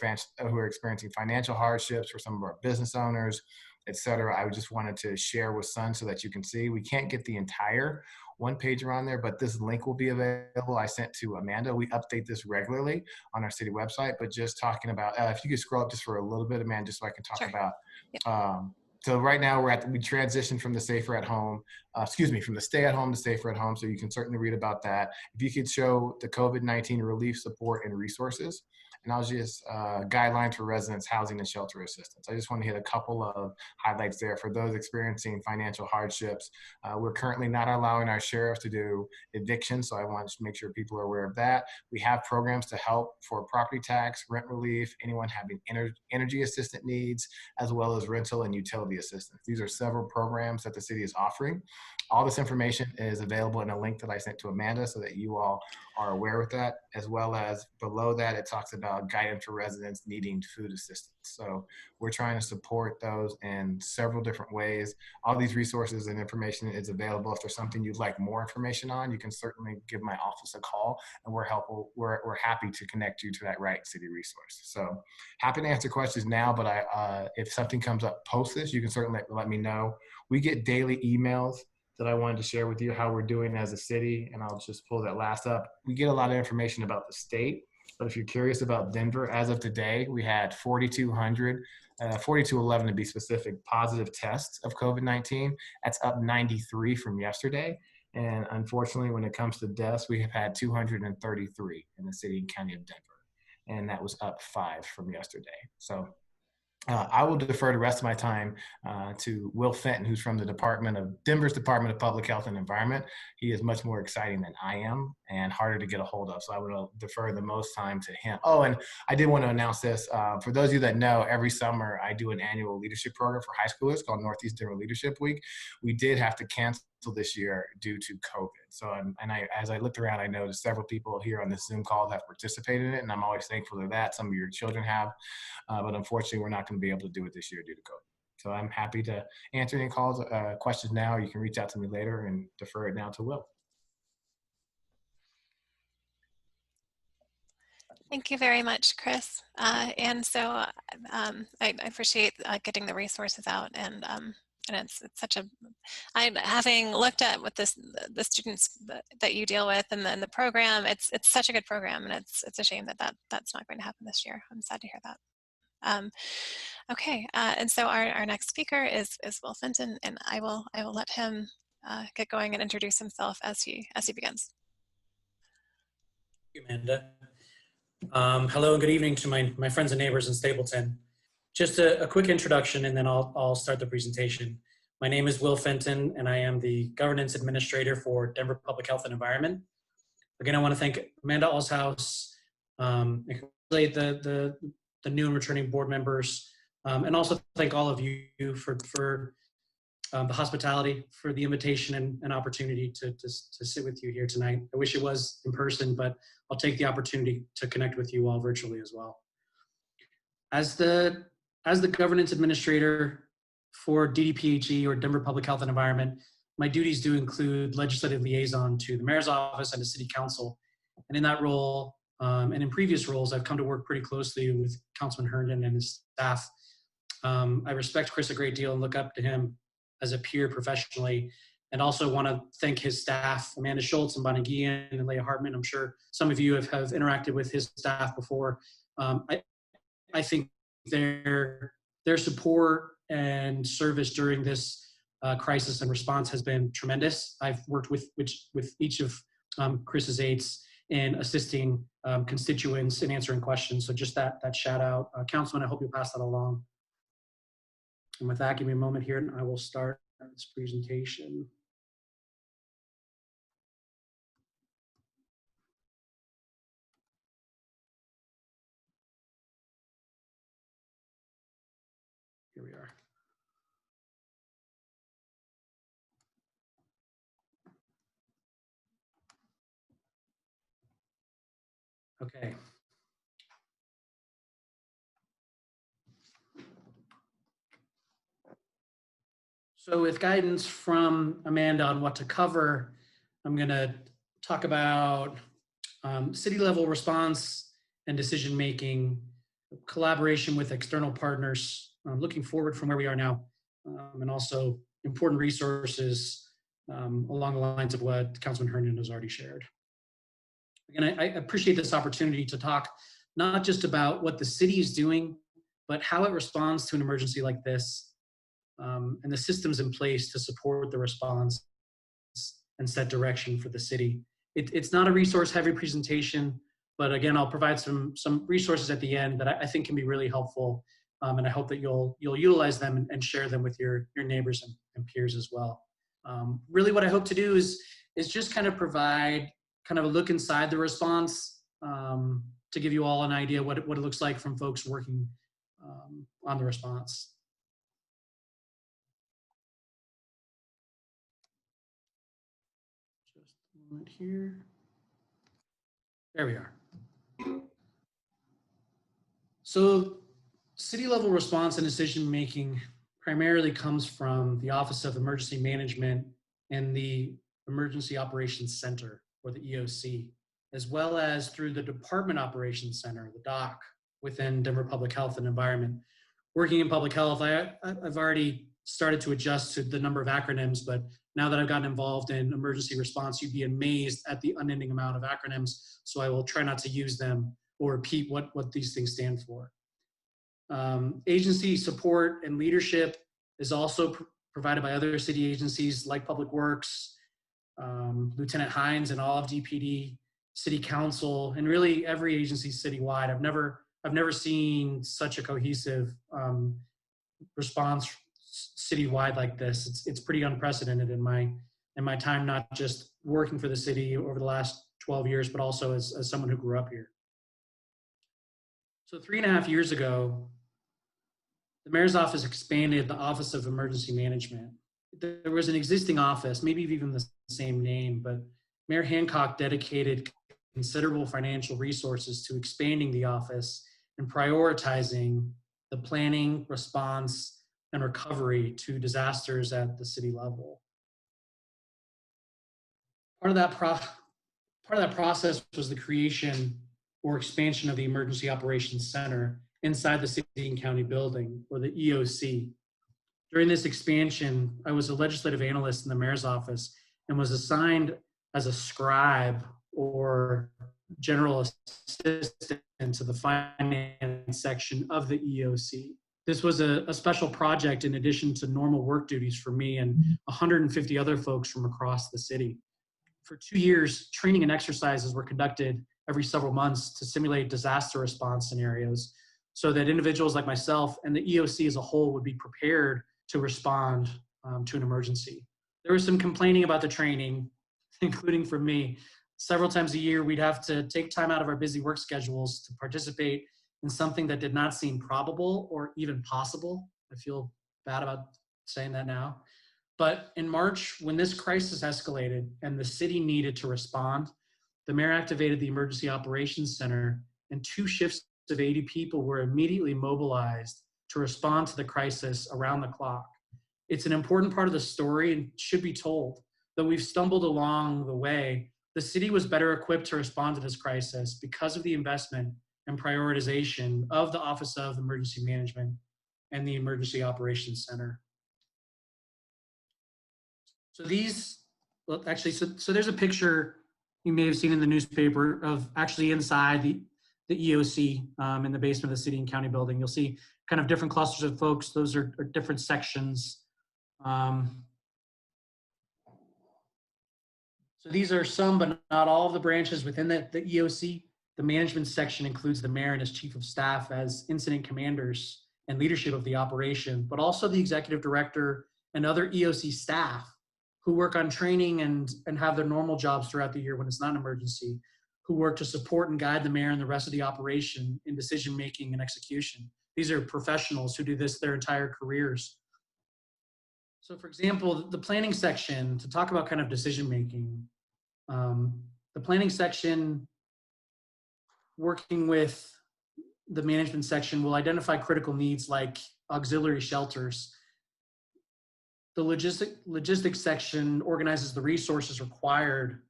[SPEAKER 8] experiencing financial hardships, for some of our business owners, et cetera. I just wanted to share with Sun so that you can see. We can't get the entire one pager on there, but this link will be available. I sent to Amanda. We update this regularly on our city website, but just talking about, if you could scroll up just for a little bit, Amanda, just so I can talk
[SPEAKER 1] Sure.
[SPEAKER 8] about.
[SPEAKER 1] Yep.
[SPEAKER 8] So right now we transitioned from the safer at home, from the stay at home to safer at home. So you can certainly read about that. If you could show the COVID-19 relief support and resources, and I'll just guidelines for residents, housing and shelter assistance. I just want to hit a couple of highlights there for those experiencing financial hardships. We're currently not allowing our sheriffs to do evictions, so I want to make sure people are aware of that. We have programs to help for property tax, rent relief, anyone having energy assistant needs, as well as rental and utility assistance. These are several programs that the city is offering. All this information is available in a link that I sent to Amanda so that you all are aware of that, as well as below that, it talks about guidance for residents needing food assistance. So we're trying to support those in several different ways. All these resources and information is available. If there's something you'd like more information on, you can certainly give my office a call, and we're happy to connect you to that right city resource. So happy to answer questions now, but if something comes up post this, you can certainly let me know. We get daily emails that I wanted to share with you how we're doing as a city, and I'll just pull that last up. We get a lot of information about the state, but if you're curious about Denver, as of today, we had 4,211 to be specific, positive tests of COVID-19. That's up 93 from yesterday. And unfortunately, when it comes to deaths, we have had 233 in the city and county of Denver, and that was up 5 from yesterday. So I will defer the rest of my time to Will Fenton, who's from Denver's Department of Public Health and Environment. He is much more exciting than I am and harder to get a hold of, so I will defer the most time to him. Oh, and I did want to announce this. For those of you that know, every summer I do an annual leadership program for high schoolers called Northeast Denver Leadership Week. We did have to cancel this year due to COVID. So, as I looked around, I noticed several people here on this Zoom call have participated in it, and I'm always thankful for that. Some of your children have, but unfortunately, we're not going to be able to do it this year due to COVID. So I'm happy to answer any questions now. You can reach out to me later and defer it now to Will.
[SPEAKER 1] Thank you very much, Chris. And so I appreciate getting the resources out, and it's such a, having looked at what the students that you deal with and then the program, it's such a good program, and it's a shame that's not going to happen this year. I'm sad to hear that. Okay, and so our next speaker is Will Fenton, and I will let him get going and introduce himself as he begins.
[SPEAKER 9] Thank you, Amanda. Hello and good evening to my friends and neighbors in Stapleton. Just a quick introduction, and then I'll start the presentation. My name is Will Fenton, and I am the Governance Administrator for Denver Public Health and Environment. Again, I want to thank Amanda Alshouse, and congratulate the new and returning board members, and also thank all of you for the hospitality, for the invitation and opportunity to sit with you here tonight. I wish it was in person, but I'll take the opportunity to connect with you all virtually as well. As the governance administrator for DDPHE, or Denver Public Health and Environment, my duties do include legislative liaison to the mayor's office and the city council. And in that role, and in previous roles, I've come to work pretty closely with Councilman Herndon and his staff. I respect Chris a great deal and look up to him as a peer professionally, and also want to thank his staff, Amanda Schultz and Bonnie Guillen and Leah Hartman. I'm sure some of you have interacted with his staff before. I think their support and service during this crisis and response has been tremendous. I've worked with each of Chris's aides in assisting constituents and answering questions. So just that shout out. Councilman, I hope you'll pass that along. And with that, give me a moment here and I will start this presentation. Here we are. Okay. So with guidance from Amanda on what to cover, I'm going to talk about city level response and decision making, collaboration with external partners, looking forward from where we are now, and also important resources along the lines of what Councilman Herndon has already shared. Again, I appreciate this opportunity to talk not just about what the city is doing, but how it responds to an emergency like this, and the systems in place to support the response and set direction for the city. It's not a resource-heavy presentation, but again, I'll provide some resources at the end that I think can be really helpful, and I hope that you'll utilize them and share them with your neighbors and peers as well. Really, what I hope to do is just kind of provide kind of a look inside the response to give you all an idea what it looks like from folks working on the response. Just a moment here. There we are. So city level response and decision making primarily comes from the Office of Emergency Management and the Emergency Operations Center, or the EOC, as well as through the Department Operations Center, the DOC, within Denver Public Health and Environment. Working in public health, I've already started to adjust to the number of acronyms, but now that I've gotten involved in emergency response, you'd be amazed at the unending amount of acronyms, so I will try not to use them or repeat what these things stand for. Agency support and leadership is also provided by other city agencies like Public Works, Lieutenant Hines and all of DPD, City Council, and really every agency citywide. I've never seen such a cohesive response citywide like this. It's pretty unprecedented in my time, not just working for the city over the last 12 years, but also as someone who grew up here. So 3.5 years ago, the mayor's office expanded the Office of Emergency Management. There was an existing office, maybe even the same name, but Mayor Hancock dedicated considerable financial resources to expanding the office and prioritizing the planning, response, and recovery to disasters at the city level. Part of that process was the creation or expansion of the Emergency Operations Center inside the city and county building, or the EOC. During this expansion, I was a legislative analyst in the mayor's office and was assigned as a scribe or general assistant to the finance section of the EOC. This was a special project in addition to normal work duties for me and 150 other folks from across the city. For 2 years, training and exercises were conducted every several months to simulate disaster response scenarios so that individuals like myself and the EOC as a whole would be prepared to respond to an emergency. There was some complaining about the training, including from me. Several times a year, we'd have to take time out of our busy work schedules to participate in something that did not seem probable or even possible. I feel bad about saying that now. But in March, when this crisis escalated and the city needed to respond, the mayor activated the Emergency Operations Center, and 2 shifts of 80 people were immediately mobilized to respond to the crisis around the clock. It's an important part of the story and should be told. Though we've stumbled along the way, the city was better equipped to respond to this crisis because of the investment and prioritization of the Office of Emergency Management and the Emergency Operations Center. So so there's a picture you may have seen in the newspaper of actually inside the EOC in the basement of the city and county building. You'll see kind of different clusters of folks. Those are different sections. So these are some, but not all of the branches within the EOC. The management section includes the mayor and his chief of staff as incident commanders and leadership of the operation, but also the executive director and other EOC staff who work on training and have their normal jobs throughout the year when it's not an emergency, who work to support and guide the mayor and the rest of the operation in decision-making and execution. These are professionals who do this their entire careers. So for example, the planning section, to talk about kind of decision-making, the planning section, working with the management section, will identify critical needs like auxiliary shelters. The logistics section organizes the resources required,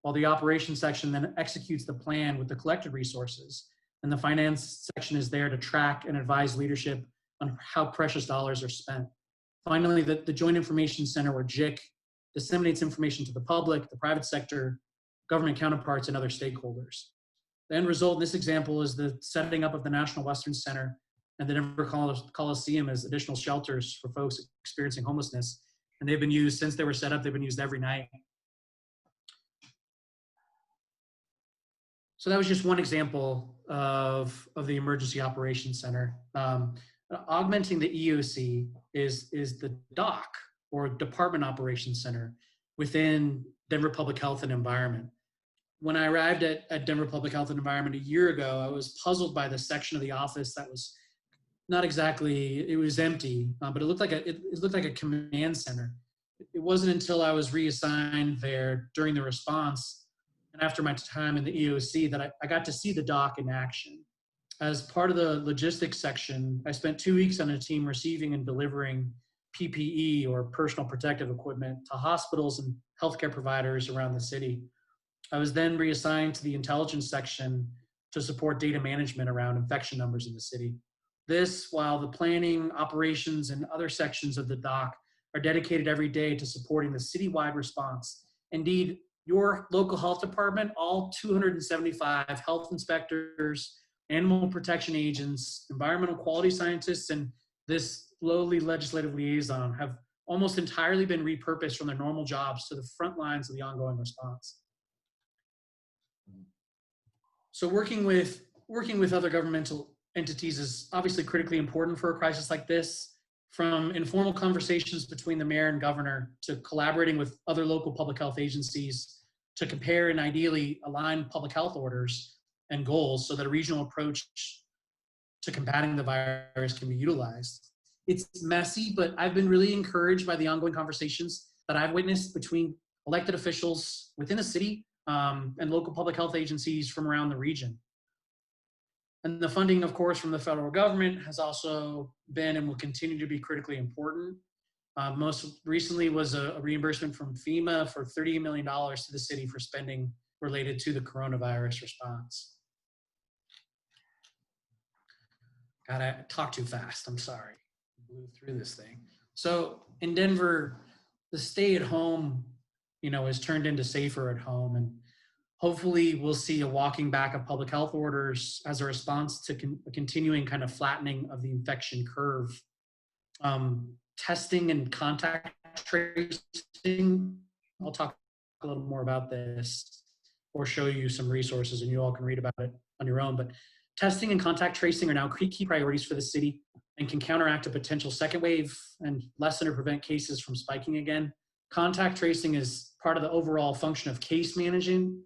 [SPEAKER 9] while the operations section then executes the plan with the collected resources. And the finance section is there to track and advise leadership on how precious dollars are spent. Finally, the Joint Information Center, or JIC, disseminates information to the public, the private sector, government counterparts, and other stakeholders. The end result in this example is the setting up of the National Western Center and the Denver Coliseum as additional shelters for folks experiencing homelessness. And they've been used, since they were set up, they've been used every night. So that was just one example of the Emergency Operations Center. Augmenting the EOC is the DOC, or Department Operations Center, within Denver Public Health and Environment. When I arrived at Denver Public Health and Environment a year ago, I was puzzled by the section of the office that was not exactly, it was empty, but it looked like a command center. It wasn't until I was reassigned there during the response and after my time in the EOC that I got to see the DOC in action. As part of the logistics section, I spent 2 weeks on a team receiving and delivering PPE, or personal protective equipment, to hospitals and healthcare providers around the city. I was then reassigned to the intelligence section to support data management around infection numbers in the city. This, while the planning, operations, and other sections of the DOC are dedicated every day to supporting the citywide response. Indeed, your local health department, all 275 health inspectors, animal protection agents, environmental quality scientists, and this lowly legislative liaison have almost entirely been repurposed from their normal jobs to the front lines of the ongoing response. So working with other governmental entities is obviously critically important for a crisis like this. From informal conversations between the mayor and governor, to collaborating with other local public health agencies to compare and ideally align public health orders and goals so that a regional approach to combating the virus can be utilized. It's messy, but I've been really encouraged by the ongoing conversations that I've witnessed between elected officials within the city and local public health agencies from around the region. And the funding, of course, from the federal government has also been and will continue to be critically important. Most recently was a reimbursement from FEMA for $38 million to the city for spending related to the coronavirus response. God, I talked too fast, I'm sorry. Blew through this thing. So in Denver, the stay at home, is turned into safer at home, and hopefully we'll see a walking back of public health orders as a response to a continuing kind of flattening of the infection curve. Testing and contact tracing, I'll talk a little more about this or show you some resources and you all can read about it on your own, but testing and contact tracing are now key priorities for the city and can counteract a potential second wave and lessen or prevent cases from spiking again. Contact tracing is part of the overall function of case management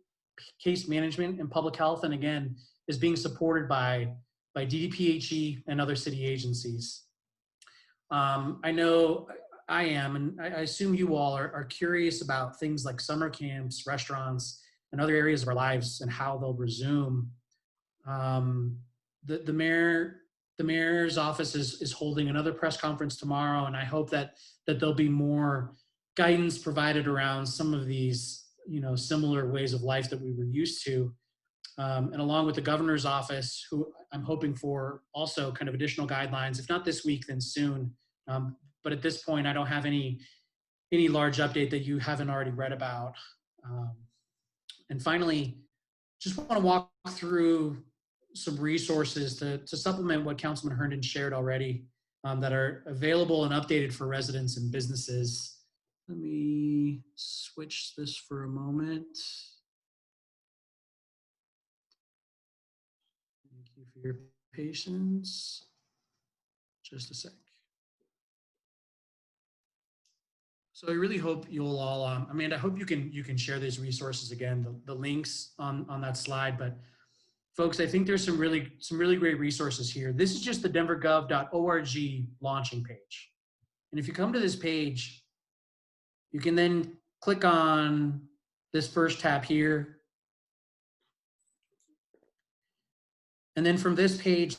[SPEAKER 9] in public health, and again, is being supported by DDPHE and other city agencies. I know I am, and I assume you all are curious about things like summer camps, restaurants, and other areas of our lives and how they'll resume. The mayor's office is holding another press conference tomorrow, and I hope that there'll be more guidance provided around some of these, similar ways of life that we were used to. And along with the governor's office, who I'm hoping for also kind of additional guidelines, if not this week, then soon. But at this point, I don't have any large update that you haven't already read about. And finally, just want to walk through some resources to supplement what Councilman Herndon shared already that are available and updated for residents and businesses. Let me switch this for a moment. Thank you for your patience. Just a sec. So I really hope you'll all, Amanda, I hope you can share these resources again, the links on that slide, but folks, I think there's some really great resources here. This is just the denvergov.org launching page. And if you come to this page, you can then click on this first tab here. And then from this page,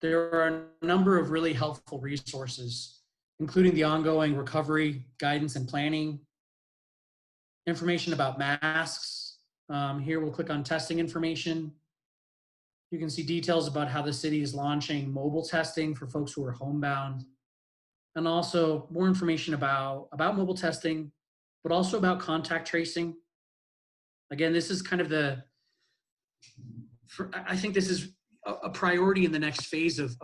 [SPEAKER 9] there are a number of really helpful resources, including the ongoing recovery guidance and planning, information about masks. Here we'll click on testing information. You can see details about how the city is launching mobile testing for folks who are homebound, and also more information about mobile testing, but also about contact tracing. Again, this is kind of I think this is a priority in the next phase of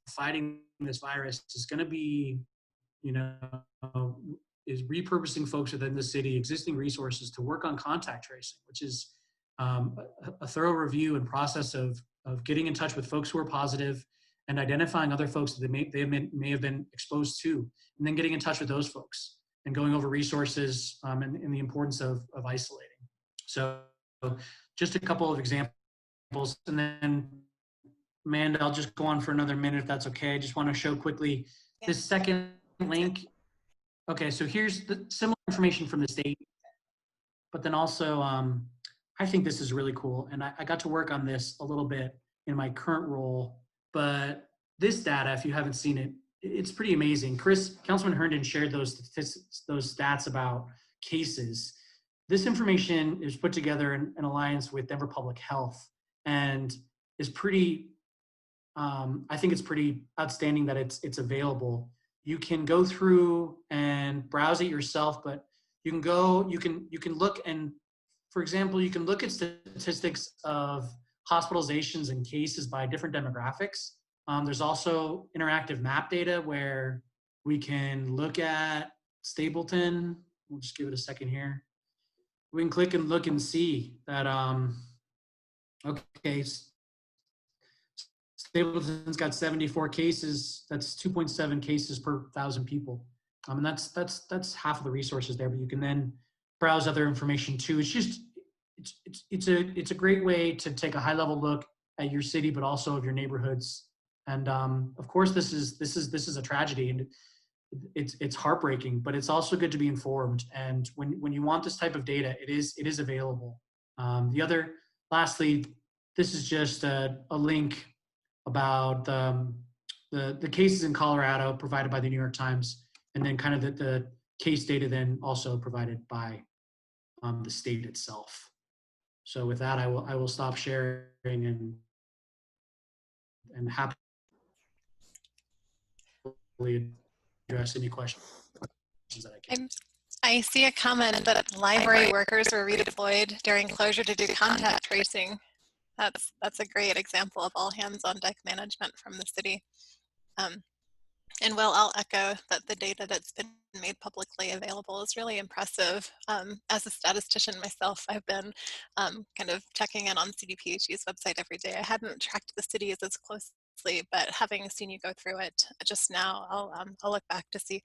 [SPEAKER 9] fighting this virus. Is going to be, is repurposing folks within the city, existing resources to work on contact tracing, which is a thorough review and process of getting in touch with folks who are positive and identifying other folks that they may have been exposed to, and then getting in touch with those folks and going over resources and the importance of isolating. So just a couple of examples, and then Amanda, I'll just go on for another minute if that's okay. I just want to show quickly this second link. Okay, so here's the similar information from the state, but then also I think this is really cool, and I got to work on this a little bit in my current role, but this data, if you haven't seen it, it's pretty amazing. Councilman Herndon shared those stats about cases. This information is put together in alliance with Denver Public Health, and is pretty, I think it's pretty outstanding that it's available. You can go through and browse it yourself, but you can look, and for example, you can look at statistics of hospitalizations and cases by different demographics. There's also interactive map data where we can look at Stapleton. We'll just give it a second here. We can click and look and see that, okay, Stapleton's got 74 cases. That's 2.7 cases per 1,000 people. And that's half of the resources there, but you can then browse other information too. It's a great way to take a high level look at your city, but also of your neighborhoods. And of course, this is a tragedy, and it's heartbreaking, but it's also good to be informed. And when you want this type of data, it is available. Lastly, this is just a link about the cases in Colorado provided by the New York Times, and then kind of the case data then also provided by the state itself. So with that, I will stop sharing and happily address any questions that I can.
[SPEAKER 1] I see a comment that library workers were redeployed during closure to do contact tracing. That's a great example of all hands on deck management from the city. And Will, I'll echo that the data that's been made publicly available is really impressive. As a statistician myself, I've been kind of checking in on CDPHE's website every day. I hadn't tracked the cities as closely, but having seen you go through it just now, I'll look back to see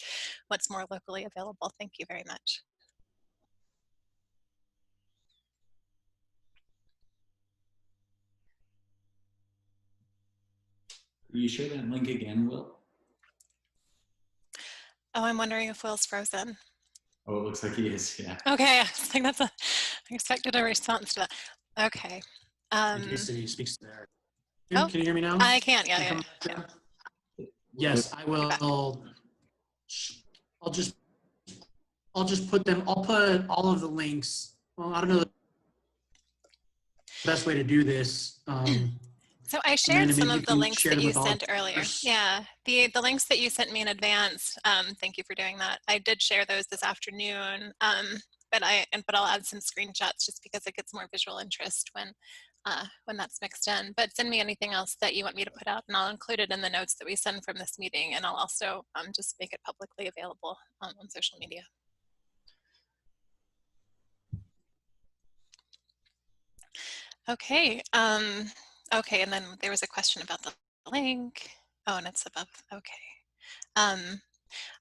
[SPEAKER 1] what's more locally available. Thank you very much.
[SPEAKER 3] Will you share that link again, Will?
[SPEAKER 1] Oh, I'm wondering if Will's frozen.
[SPEAKER 3] Oh, it looks like he is, yeah.
[SPEAKER 1] Okay, I expected a response to that. Okay.
[SPEAKER 9] City speaks there.
[SPEAKER 1] Oh,
[SPEAKER 9] can you hear me now?
[SPEAKER 1] I can, yeah.
[SPEAKER 9] Yes, I will. I'll just put them. I'll put all of the links. Well, I don't know the best way to do this.
[SPEAKER 1] So I shared some of the links that you
[SPEAKER 9] all
[SPEAKER 1] sent earlier. Yeah, the links that you sent me in advance. Thank you for doing that. I did share those this afternoon, but I'll add some screenshots just because it gets more visual interest when that's mixed in. But send me anything else that you want me to put out, and I'll include it in the notes that we send from this meeting, and I'll also just make it publicly available on social media. Okay. Okay, and then there was a question about the link. Oh, and it's above. Okay.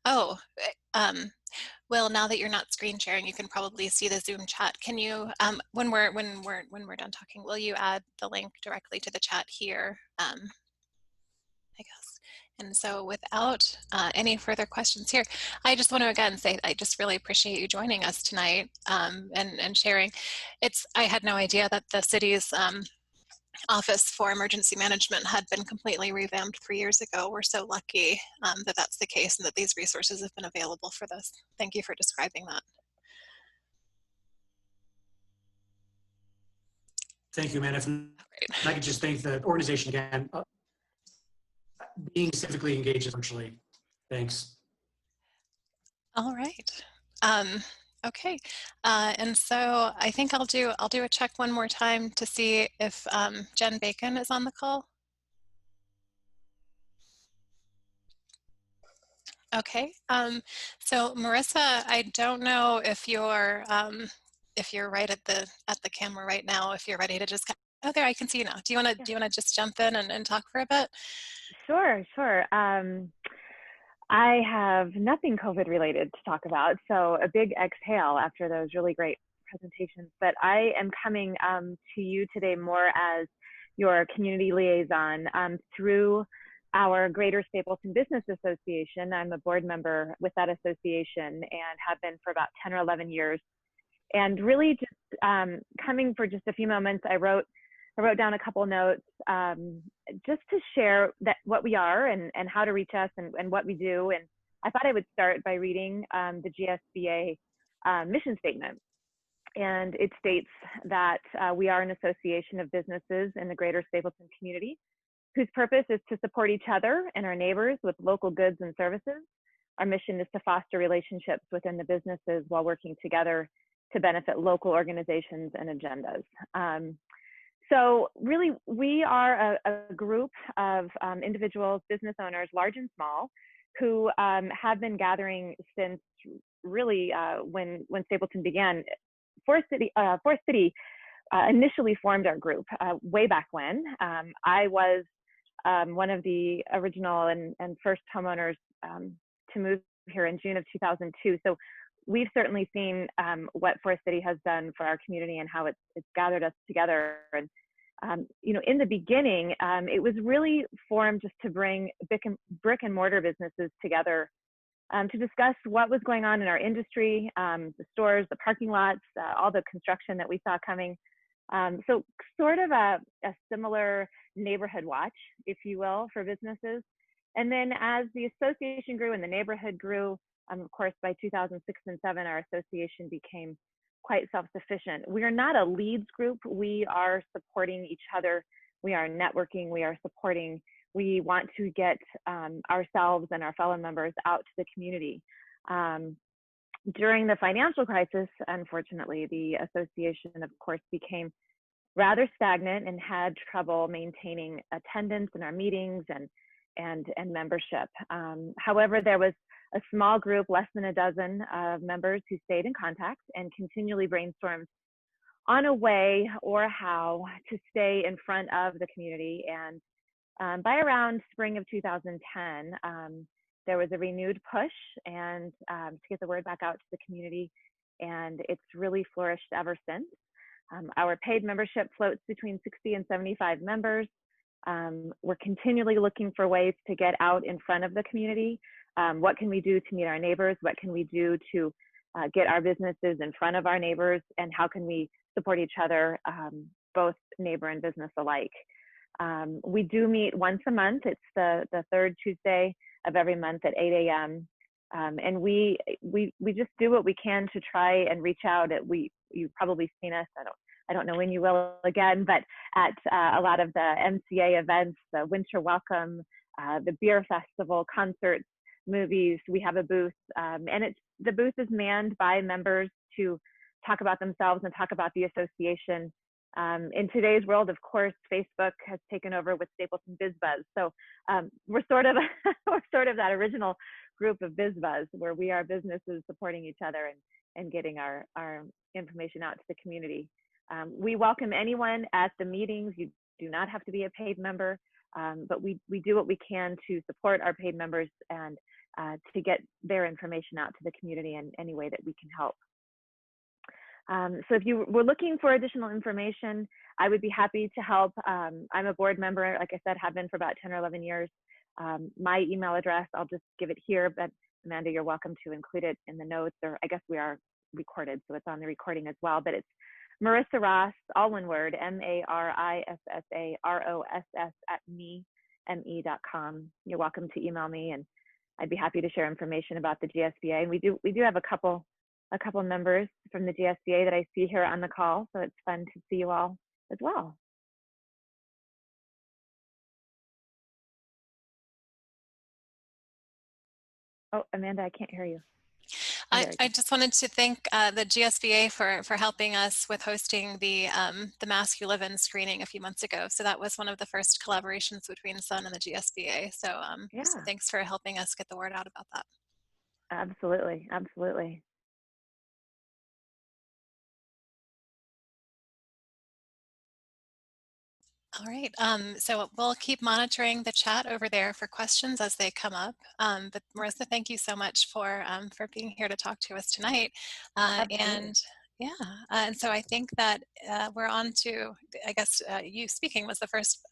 [SPEAKER 1] Oh, Will, now that you're not screen sharing, you can probably see the Zoom chat. Can you, when we're done talking, will you add the link directly to the chat here? I guess. And so without any further questions here, I just want to again say I just really appreciate you joining us tonight and sharing. I had no idea that the city's Office for Emergency Management had been completely revamped 3 years ago. We're so lucky that that's the case and that these resources have been available for this. Thank you for describing that.
[SPEAKER 9] Thank you, man. If I could just thank the organization again, being civically engaged virtually. Thanks.
[SPEAKER 1] All right. Okay. And so I think I'll do a check one more time to see if Jen Bacon is on the call. Okay. So Marissa, I don't know if you're right at the camera right now. If you're ready to just oh, there, I can see you now. Do you want to just jump in and talk for a bit?
[SPEAKER 10] Sure. I have nothing COVID related to talk about, so a big exhale after those really great presentations. But I am coming to you today more as your community liaison through our Greater Stapleton Business Association. I'm a board member with that association and have been for about 10 or 11 years. And really just coming for just a few moments, I wrote down a couple notes just to share that what we are and how to reach us and what we do. And I thought I would start by reading the GSBA mission statement. And it states that we are an association of businesses in the Greater Stapleton community whose purpose is to support each other and our neighbors with local goods and services. Our mission is to foster relationships within the businesses while working together to benefit local organizations and agendas. So really, we are a group of individuals, business owners, large and small, who have been gathering since really when Stapleton began. Forest City initially formed our group way back when. I was one of the original and first homeowners to move here in June of 2002. So we've certainly seen what Forest City has done for our community and how it's gathered us together. And in the beginning, it was really formed just to bring brick and mortar businesses together to discuss what was going on in our industry, the stores, the parking lots, all the construction that we saw coming. So sort of a similar neighborhood watch, if you will, for businesses. And then as the association grew and the neighborhood grew, of course, by 2006 and 2007, our association became quite self-sufficient. We are not a leads group. We are supporting each other. We are networking. We are supporting. We want to get ourselves and our fellow members out to the community. During the financial crisis, unfortunately, the association, of course, became rather stagnant and had trouble maintaining attendance in our meetings and membership. However, there was a small group, less than a dozen of members who stayed in contact and continually brainstormed on a way or how to stay in front of the community. And by around spring of 2010, there was a renewed push and to get the word back out to the community, and it's really flourished ever since. Our paid membership floats between 60 and 75 members. We're continually looking for ways to get out in front of the community. What can we do to meet our neighbors? What can we do to get our businesses in front of our neighbors? And how can we support each other, both neighbor and business alike? We do meet once a month. It's the third Tuesday of every month at 8 a.m. And we just do what we can to try and reach out. You've probably seen us. I don't know when you will again, but at a lot of the MCA events, the Winter Welcome, the beer festival, concerts, movies, we have a booth, and the booth is manned by members to talk about themselves and talk about the association. In today's world, of course, Facebook has taken over with Stapleton BizBuzz. So we're sort of that original group of BizBuzz where we are businesses supporting each other and getting our information out to the community. We welcome anyone at the meetings. You do not have to be a paid member, but we do what we can to support our paid members and to get their information out to the community in any way that we can help. So if you were looking for additional information, I would be happy to help. I'm a board member, like I said, have been for about 10 or 11 years. My email address, I'll just give it here, but Amanda, you're welcome to include it in the notes, or I guess we are recorded, so it's on the recording as well. But it's Marissa Ross, all one word, marissarross@me.com. You're welcome to email me, and I'd be happy to share information about the GSBA. And we do have a couple members from the GSBA that I see here on the call, so it's fun to see you all as well. Oh, Amanda, I can't hear you.
[SPEAKER 1] I just wanted to thank the GSBA for helping us with hosting the Mask You Live In screening a few months ago. So that was one of the first collaborations between Sun and the GSBA. So, so thanks for helping us get the word out about that.
[SPEAKER 10] Absolutely, absolutely.
[SPEAKER 1] All right, so we'll keep monitoring the chat over there for questions as they come up. But Marissa, thank you so much for being here to talk to us tonight. And yeah, and so I think that we're on to, I guess you speaking was the first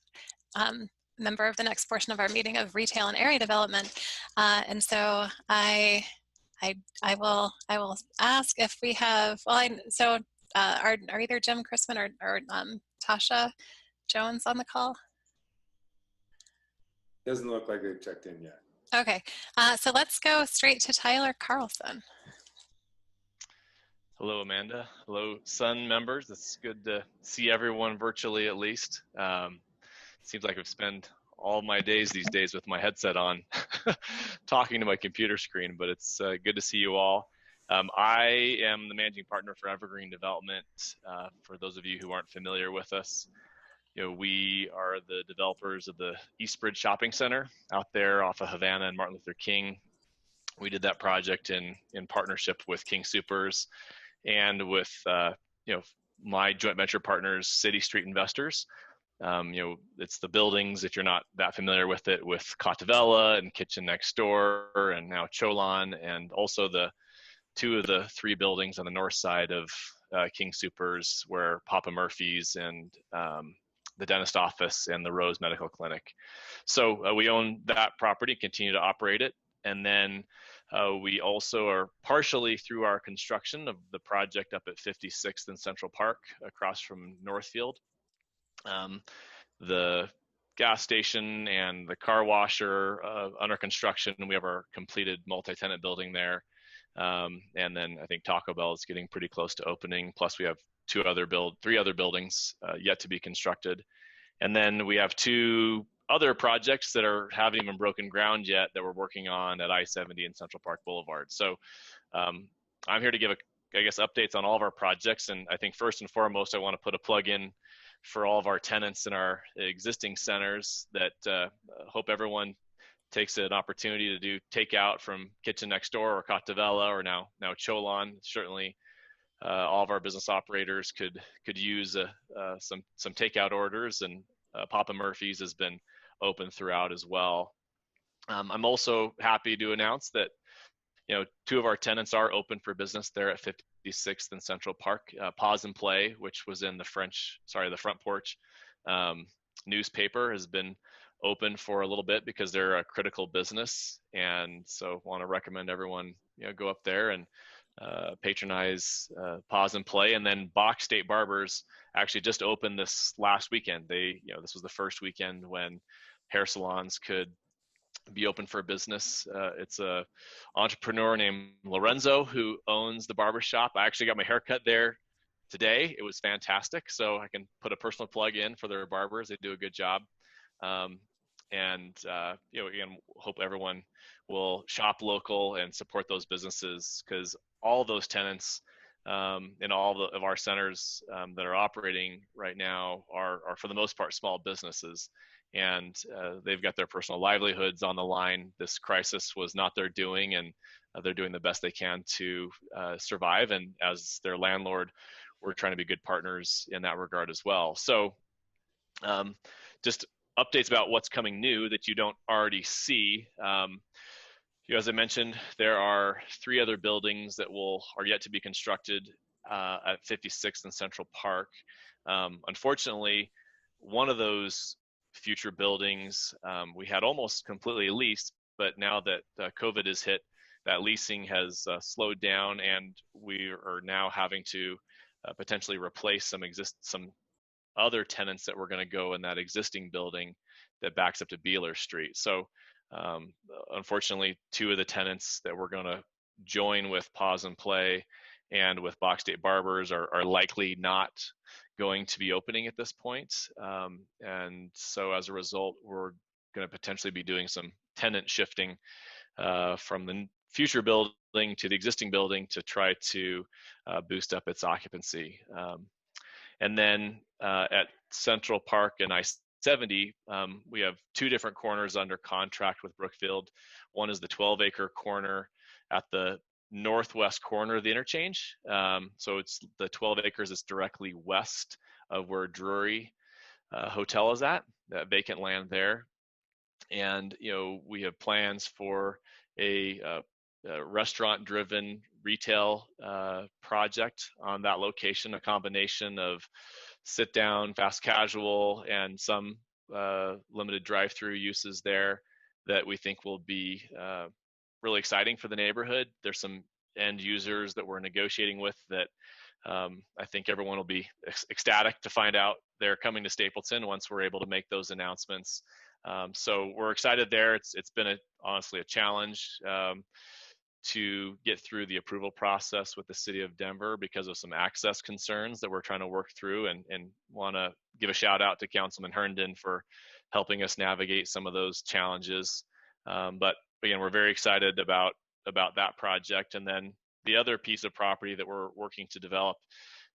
[SPEAKER 1] member of the next portion of our meeting of retail and area development. And so I will ask if we have, well, are either Jim Chrisman or Tasha Jones on the call?
[SPEAKER 11] Doesn't look like they've checked in yet.
[SPEAKER 1] Okay, so let's go straight to Tyler Carlson.
[SPEAKER 12] Hello, Amanda. Hello, Sun members. It's good to see everyone virtually, at least. Seems like I've spent all my days these days with my headset on, talking to my computer screen, but it's good to see you all. I am the managing partner for Evergreen Development. For those of you who aren't familiar with us, we are the developers of the Eastbridge Shopping Center out there off of Havana and Martin Luther King. We did that project in partnership with King Soopers and with my joint venture partners, City Street Investors. It's the buildings, if you're not that familiar with it, with Cottavella and Kitchen Next Door and now Cholon, and also the 2 of the 3 buildings on the north side of King Soopers, where Papa Murphy's and the dentist office and the Rose Medical Clinic. So we own that property, continue to operate it. And then we also are partially through our construction of the project up at 56th and Central Park across from Northfield. The gas station and the car wash are under construction. We have our completed multi-tenant building there. And then I think Taco Bell is getting pretty close to opening. Plus we have 3 other buildings yet to be constructed. And then we have 2 other projects that haven't even broken ground yet that we're working on at I-70 and Central Park Boulevard. So I'm here to give, updates on all of our projects. And I think first and foremost, I want to put a plug in for all of our tenants in our existing centers that hope everyone takes an opportunity to do takeout from Kitchen Next Door or Cottavella or now Cholon. Certainly all of our business operators could use some takeout orders, and Papa Murphy's has been open throughout as well. I'm also happy to announce that 2 of our tenants are open for business there at 56th and Central Park. Pause and Play, which was in the Front Porch newspaper, has been open for a little bit because they're a critical business, and so want to recommend everyone go up there and patronize Pause and Play. And then Bach State Barbers actually just opened this last weekend. This was the first weekend when hair salons could be open for business. It's a entrepreneur named Lorenzo who owns the barbershop. I actually got my hair cut there today. It was fantastic. So I can put a personal plug in for their barbers. They do a good job. Again, hope everyone will shop local and support those businesses, because all those tenants in all of our centers that are operating right now are for the most part small businesses, and they've got their personal livelihoods on the line. This crisis was not their doing, and they're doing the best they can to survive. And as their landlord, we're trying to be good partners in that regard as well. So just updates about what's coming new that you don't already see. as I mentioned, there are 3 other buildings that are yet to be constructed at 56th and Central Park. Unfortunately, one of those future buildings we had almost completely leased, but now that COVID has hit, that leasing has slowed down, and we are now having to potentially replace some other tenants that were going to go in that existing building that backs up to Beeler Street. So unfortunately, 2 of the tenants that we're going to join with Pause and Play and with Box State Barbers are likely not going to be opening at this point. And so as a result, we're going to potentially be doing some tenant shifting from the future building to the existing building to try to boost up its occupancy. And then at Central Park and I-70, we have 2 different corners under contract with Brookfield. One is the 12-acre corner at the northwest corner of the interchange. So it's the 12 acres is directly west of where Drury Hotel is at, that vacant land there. And we have plans for a restaurant-driven retail project on that location, a combination of sit-down, fast casual, and some limited drive-through uses there that we think will be really exciting for the neighborhood. There's some end users that we're negotiating with that I think everyone will be ecstatic to find out they're coming to Stapleton once we're able to make those announcements. So we're excited there. It's been honestly a challenge to get through the approval process with the city of Denver because of some access concerns that we're trying to work through, and want to give a shout out to Councilman Herndon for helping us navigate some of those challenges. But again, we're very excited about that project. And then the other piece of property that we're working to develop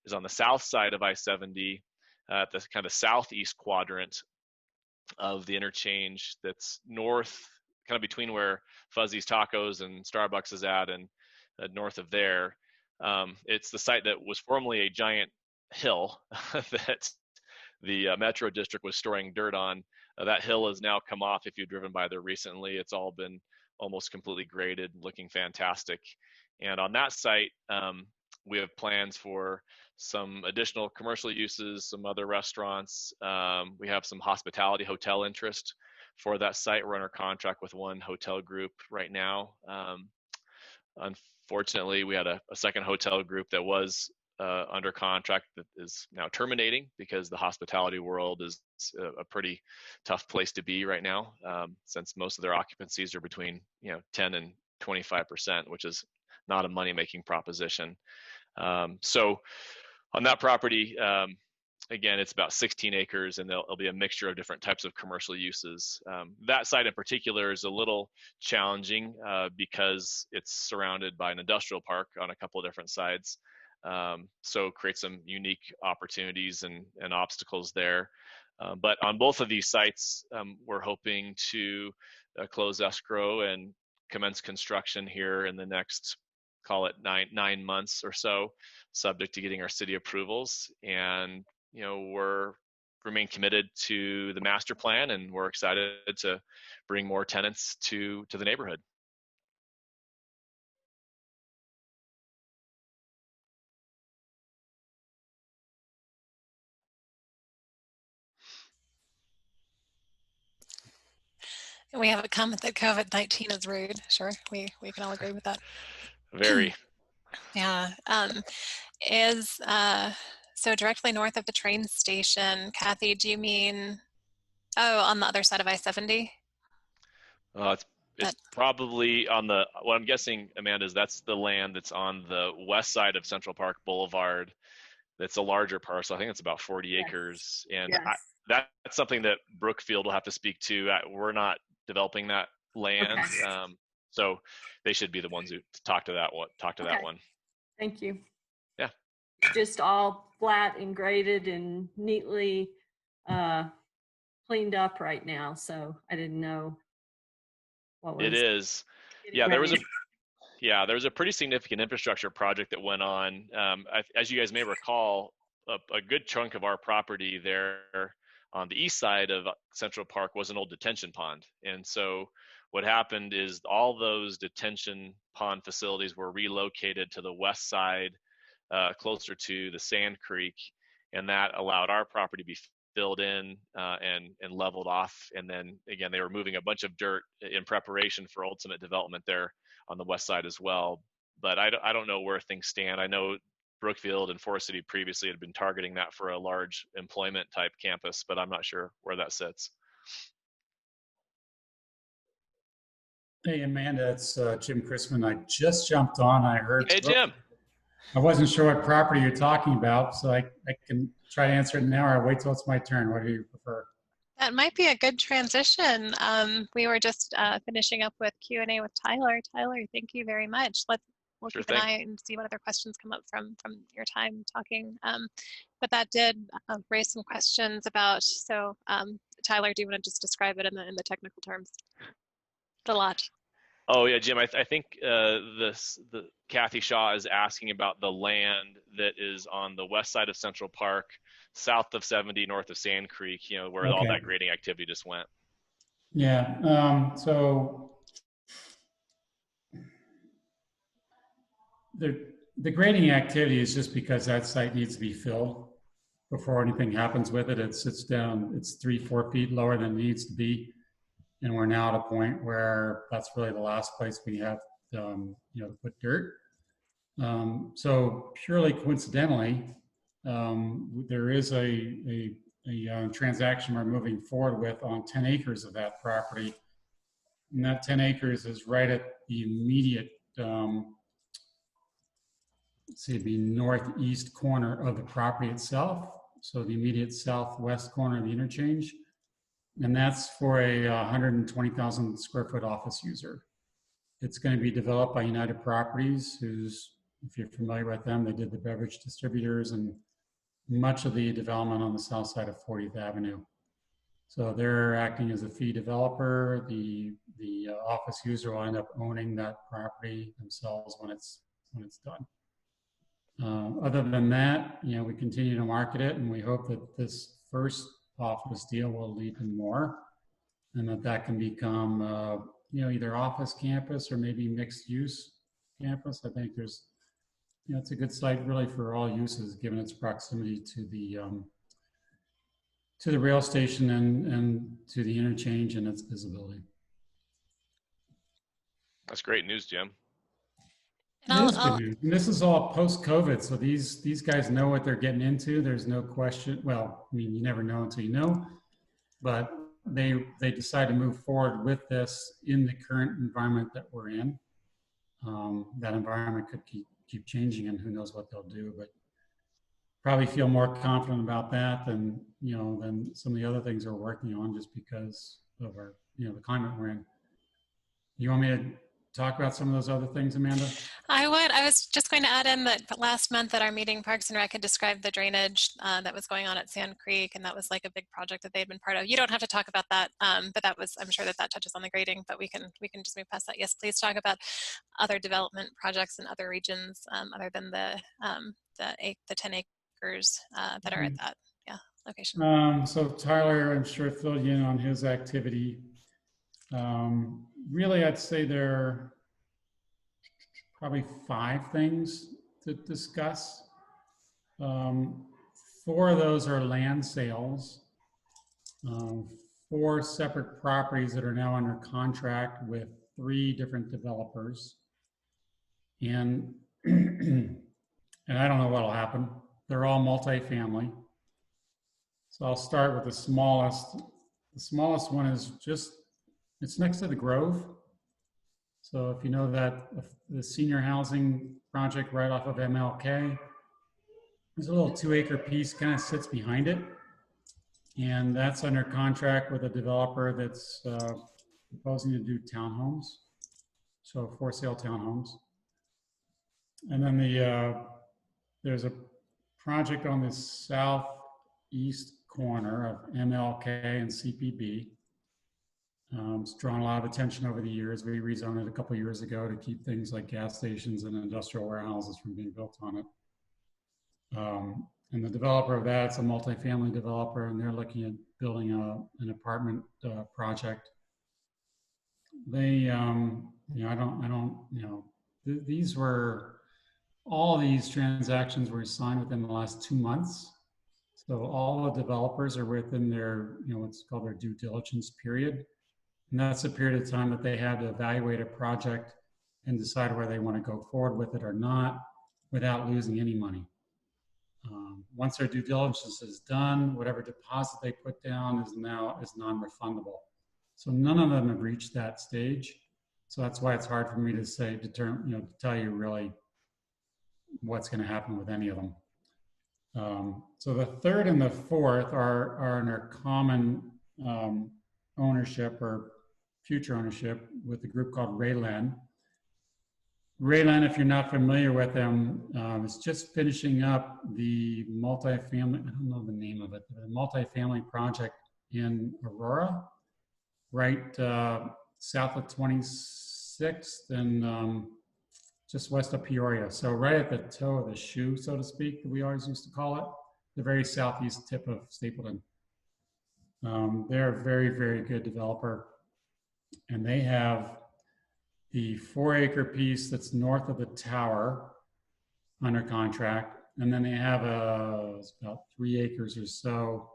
[SPEAKER 12] is on the south side of I-70, at the kind of southeast quadrant of the interchange that's north, kind of between where Fuzzy's Tacos and Starbucks is at, and north of there. It's the site that was formerly a giant hill that the Metro District was storing dirt on. That hill has now come off. If you've driven by there recently, it's all been almost completely graded, looking fantastic. And on that site, we have plans for some additional commercial uses, some other restaurants. We have some hospitality hotel interest for that site. We're under contract with one hotel group right now. Unfortunately, we had a second hotel group that was under contract that is now terminating because the hospitality world is a pretty tough place to be right now, since most of their occupancies are between 10 and 25%, which is not a money-making proposition. So on that property, again, it's about 16 acres, and there'll be a mixture of different types of commercial uses. That site in particular is a little challenging because it's surrounded by an industrial park on a couple of different sides. So create some unique opportunities and obstacles there. But on both of these sites, we're hoping to close escrow and commence construction here in the next, call it 9 months or so, subject to getting our city approvals. And we're remain committed to the master plan, and we're excited to bring more tenants to the neighborhood.
[SPEAKER 1] We have a comment that COVID-19 is rude. Sure, we can all agree with that.
[SPEAKER 12] Very.
[SPEAKER 1] Yeah. So directly north of the train station, Kathy, do you mean, on the other side of I-70?
[SPEAKER 12] It's probably on the, what I'm guessing, Amanda, is that's the land that's on the west side of Central Park Boulevard. That's a larger parcel. I think it's about 40 acres. And that's something that Brookfield will have to speak to. We're not developing that land. Okay. So they should be the ones who talk to that one.
[SPEAKER 13] Thank you.
[SPEAKER 12] Yeah.
[SPEAKER 13] Just all flat and graded and neatly cleaned up right now. So I didn't know what was.
[SPEAKER 12] It is. Yeah, there was a pretty significant infrastructure project that went on. As you guys may recall, a good chunk of our property there on the east side of Central Park was an old detention pond. And so what happened is all those detention pond facilities were relocated to the west side, closer to the Sand Creek, and that allowed our property to be filled in and leveled off. And then again, they were moving a bunch of dirt in preparation for ultimate development there on the west side as well. But I don't know where things stand. I know Brookfield and Forest City previously had been targeting that for a large employment type campus, but I'm not sure where that sits.
[SPEAKER 14] Hey, Amanda, it's Jim Chrisman. I just jumped on. I heard.
[SPEAKER 12] Hey, Jim.
[SPEAKER 14] I wasn't sure what property you're talking about, so I can try to answer it now, or wait till it's my turn. What do you prefer?
[SPEAKER 1] That might be a good transition. We were just finishing up with Q&A with Tyler. Tyler, thank you very much. We'll
[SPEAKER 12] Sure
[SPEAKER 1] keep an
[SPEAKER 12] thing.
[SPEAKER 1] eye and see what other questions come up from your time talking. But that did raise some questions about, so Tyler, do you want to just describe it in the technical terms? The lot.
[SPEAKER 12] Oh yeah, Jim. I think the Kathy Shaw is asking about the land that is on the west side of Central Park, south of 70, north of Sand Creek. You know, where all
[SPEAKER 14] Okay.
[SPEAKER 12] that grading activity just went.
[SPEAKER 14] Yeah. So the grading activity is just because that site needs to be filled before anything happens with it. It sits down. It's 3-4 feet lower than it needs to be. And we're now at a point where that's really the last place we have, to put dirt. So purely coincidentally, there is a transaction we're moving forward with on 10 acres of that property. And that 10 acres is right at the immediate, it'd be northeast corner of the property itself. So the immediate southwest corner of the interchange. And that's for a 120,000 square foot office user. It's going to be developed by United Properties, who's, if you're familiar with them, they did the beverage distributors and much of the development on the south side of 40th Avenue. So they're acting as a fee developer. The office user will end up owning that property themselves when it's done. Other than that, we continue to market it, and we hope that this first office deal will lead to more, and that can become either office campus or maybe mixed use campus. I think there's it's a good site really for all uses given its proximity to the rail station and to the interchange and its visibility.
[SPEAKER 12] That's great news, Jim.
[SPEAKER 14] It is good news. And this is all post-COVID, so these guys know what they're getting into. There's no question. Well, I mean, you never know until you know, but they decide to move forward with this in the current environment that we're in. That environment could keep changing, and who knows what they'll do. But probably feel more confident about that than than some of the other things we're working on, just because of our the climate we're in. You want me to talk about some of those other things, Amanda?
[SPEAKER 1] I would. I was just going to add in that last month at our meeting, Parks and Rec had described the drainage that was going on at Sand Creek, and that was like a big project that they had been part of. You don't have to talk about that, but that was, I'm sure that touches on the grading, but we can just move past that. Yes, please talk about other development projects in other regions other than the 10 acres that are at that location.
[SPEAKER 14] So Tyler, I'm sure, filled you in on his activity. Really, I'd say there are probably 5 things to discuss. 4 of those are land sales. 4 separate properties that are now under contract with 3 different developers. And I don't know what'll happen. They're all multifamily. So I'll start with the smallest. The smallest one is it's next to the Grove. So if you know that the senior housing project right off of MLK, there's a little 2-acre piece kind of sits behind it. And that's under contract with a developer that's proposing to do townhomes. So for sale townhomes. And then there's a project on the southeast corner of MLK and CPB. It's drawn a lot of attention over the years. We rezoned it a couple of years ago to keep things like gas stations and industrial warehouses from being built on it. And the developer of that's a multifamily developer, and they're looking at building an apartment project they, you know, these were, all these transactions were signed within the last 2 months. So all the developers are within their, you know, what's called their due diligence period. And that's a period of time that they have to evaluate a project and decide whether they want to go forward with it or not without losing any money. Once their due diligence is done, whatever deposit they put down is non-refundable. So none of them have reached that stage. So that's why it's hard for me to say, to tell you really what's going to happen with any of them. So the third and the fourth are in our common ownership or future ownership with a group called Raylan. Raylan, if you're not familiar with them, is just finishing up the multifamily, I don't know the name of it, the multifamily project in Aurora, right south of 26th and just west of Peoria. So right at the toe of the shoe, so to speak, that we always used to call it, the very southeast tip of Stapleton. They're a very, very good developer. And they have the 4-acre piece that's north of the tower under contract. And then they have it's about 3 acres or so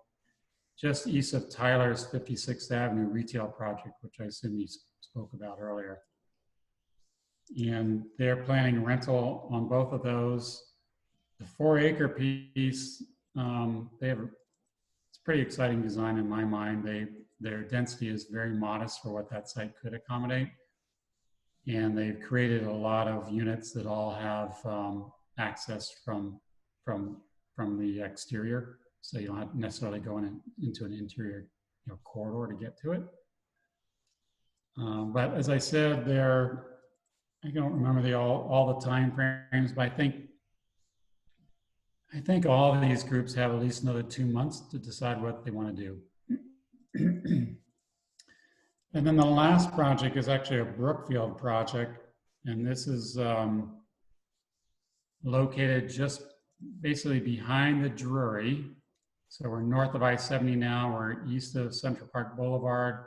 [SPEAKER 14] just east of Tyler's 56th Avenue retail project, which I assume you spoke about earlier. And they're planning rental on both of those. The 4-acre piece, they have it's a pretty exciting design in my mind. Their density is very modest for what that site could accommodate. And they've created a lot of units that all have access from the exterior. So you don't have to necessarily go into an interior corridor to get to it. But as I said, I don't remember all the time frames, but I think all of these groups have at least another 2 months to decide what they want to do. And then the last project is actually a Brookfield project, and this is located just basically behind the Drury. So we're north of I-70 now, we're east of Central Park Boulevard,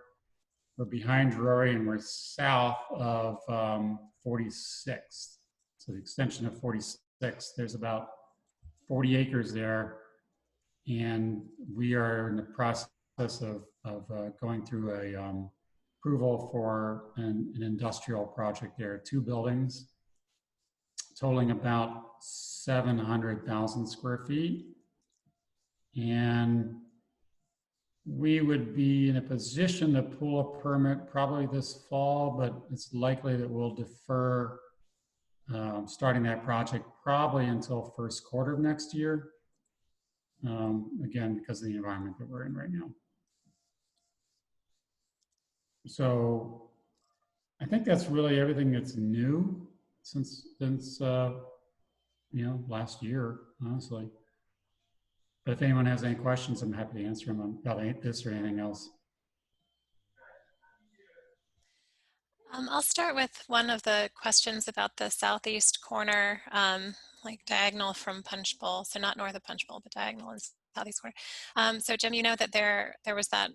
[SPEAKER 14] we're behind Drury, and we're south of 46th. So the extension of 46th, there's about 40 acres there, and we are in the process of going through a approval for an industrial project there. 2 buildings totaling about 700,000 square feet. And we would be in a position to pull a permit probably this fall, but it's likely that we'll defer starting that project probably until first quarter of next year. Again, because of the environment that we're in right now. So I think that's really everything that's new since last year, honestly. But if anyone has any questions, I'm happy to answer them about this or anything else.
[SPEAKER 1] I'll start with one of the questions about the southeast corner, like diagonal from Punch Bowl. So not north of Punch Bowl, but diagonal in southeast corner. So Jim, you know that there was that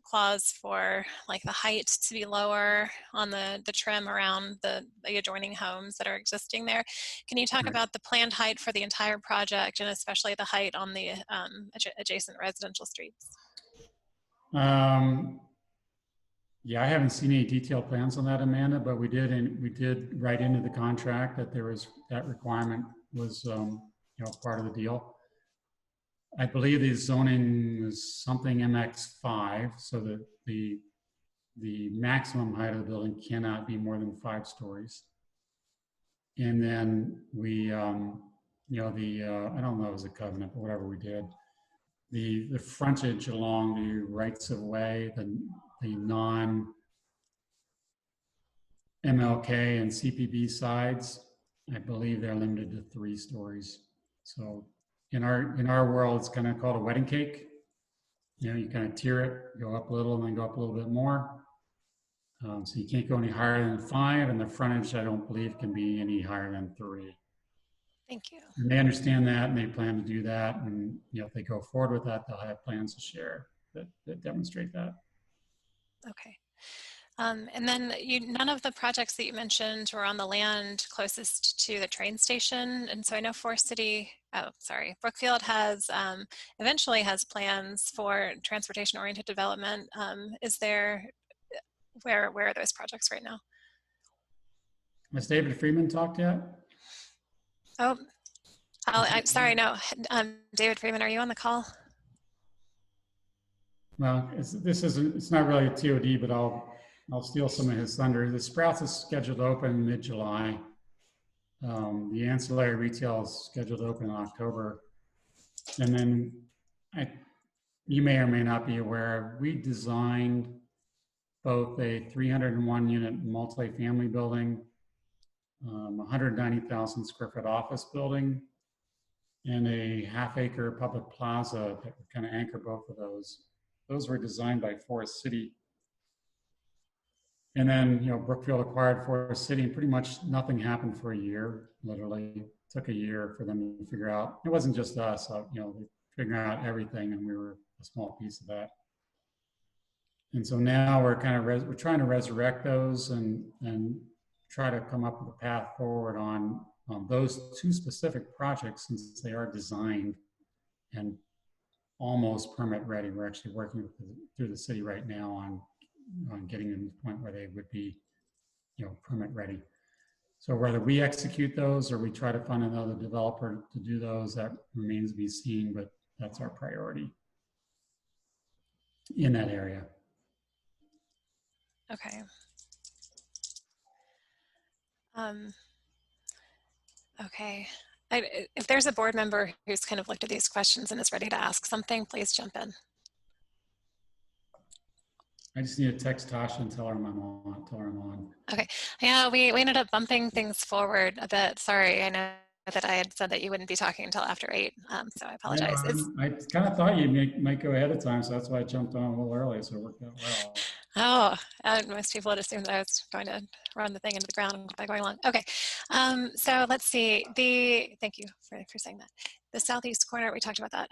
[SPEAKER 1] clause for like the height to be lower on the trim around the adjoining homes that are existing there. Can you talk about the planned height for the entire project, and especially the height on the adjacent residential streets?
[SPEAKER 14] Yeah, I haven't seen any detailed plans on that, Amanda, but we did write into the contract that that requirement was part of the deal. I believe the zoning was something MX5, so that the maximum height of the building cannot be more than 5 stories. And then we, I don't know if it was a covenant, but whatever we did, the frontage along the rights of way, the non MLK and CPB sides, I believe they're limited to 3 stories. So in our world, it's kind of called a wedding cake. You kind of tier it, go up a little, and then go up a little bit more. So you can't go any higher than 5, and the frontage, I don't believe, can be any higher than 3.
[SPEAKER 1] Thank you.
[SPEAKER 14] And they understand that, and they plan to do that. And if they go forward with that, they'll have plans to share that demonstrate that.
[SPEAKER 1] Okay. And then none of the projects that you mentioned were on the land closest to the train station. And so I know Brookfield has eventually has plans for transportation-oriented development. Where are those projects right now?
[SPEAKER 14] Has David Freeman talked yet?
[SPEAKER 1] Oh, I'm sorry, no. David Freeman, are you on the call?
[SPEAKER 14] Well, it's not really a TOD, but I'll steal some of his thunder. The Sprouts is scheduled to open mid-July. The ancillary retail is scheduled to open in October. And then you may or may not be aware, we designed both a 301 unit multifamily building, 190,000 square foot office building, and a half-acre public plaza that would kind of anchor both of those. Those were designed by Forest City. And then, Brookfield acquired Forest City, and pretty much nothing happened for a year. Literally, it took a year for them to figure out. It wasn't just us, they figured out everything, and we were a small piece of that. And so now we're we're trying to resurrect those and try to come up with a path forward on those two specific projects, since they are designed and almost permit ready. We're actually working through the city right now on getting them to the point where they would be, permit ready. So whether we execute those or we try to find another developer to do those, that remains to be seen, but that's our priority in that area.
[SPEAKER 1] Okay. Okay. If there's a board member who's kind of looked at these questions and is ready to ask something, please jump in.
[SPEAKER 14] I just need to text Tasha and tell her I'm on.
[SPEAKER 1] Okay. Yeah, we ended up bumping things forward a bit. Sorry, I know that I had said that you wouldn't be talking until after 8, so I apologize.
[SPEAKER 14] I kind of thought you might go ahead of time, so that's why I jumped on a little early, so it worked out well.
[SPEAKER 1] Oh, most people would assume that I was going to run the thing into the ground by going along. Okay, so let's see. Thank you for saying that. The southeast corner, we talked about that.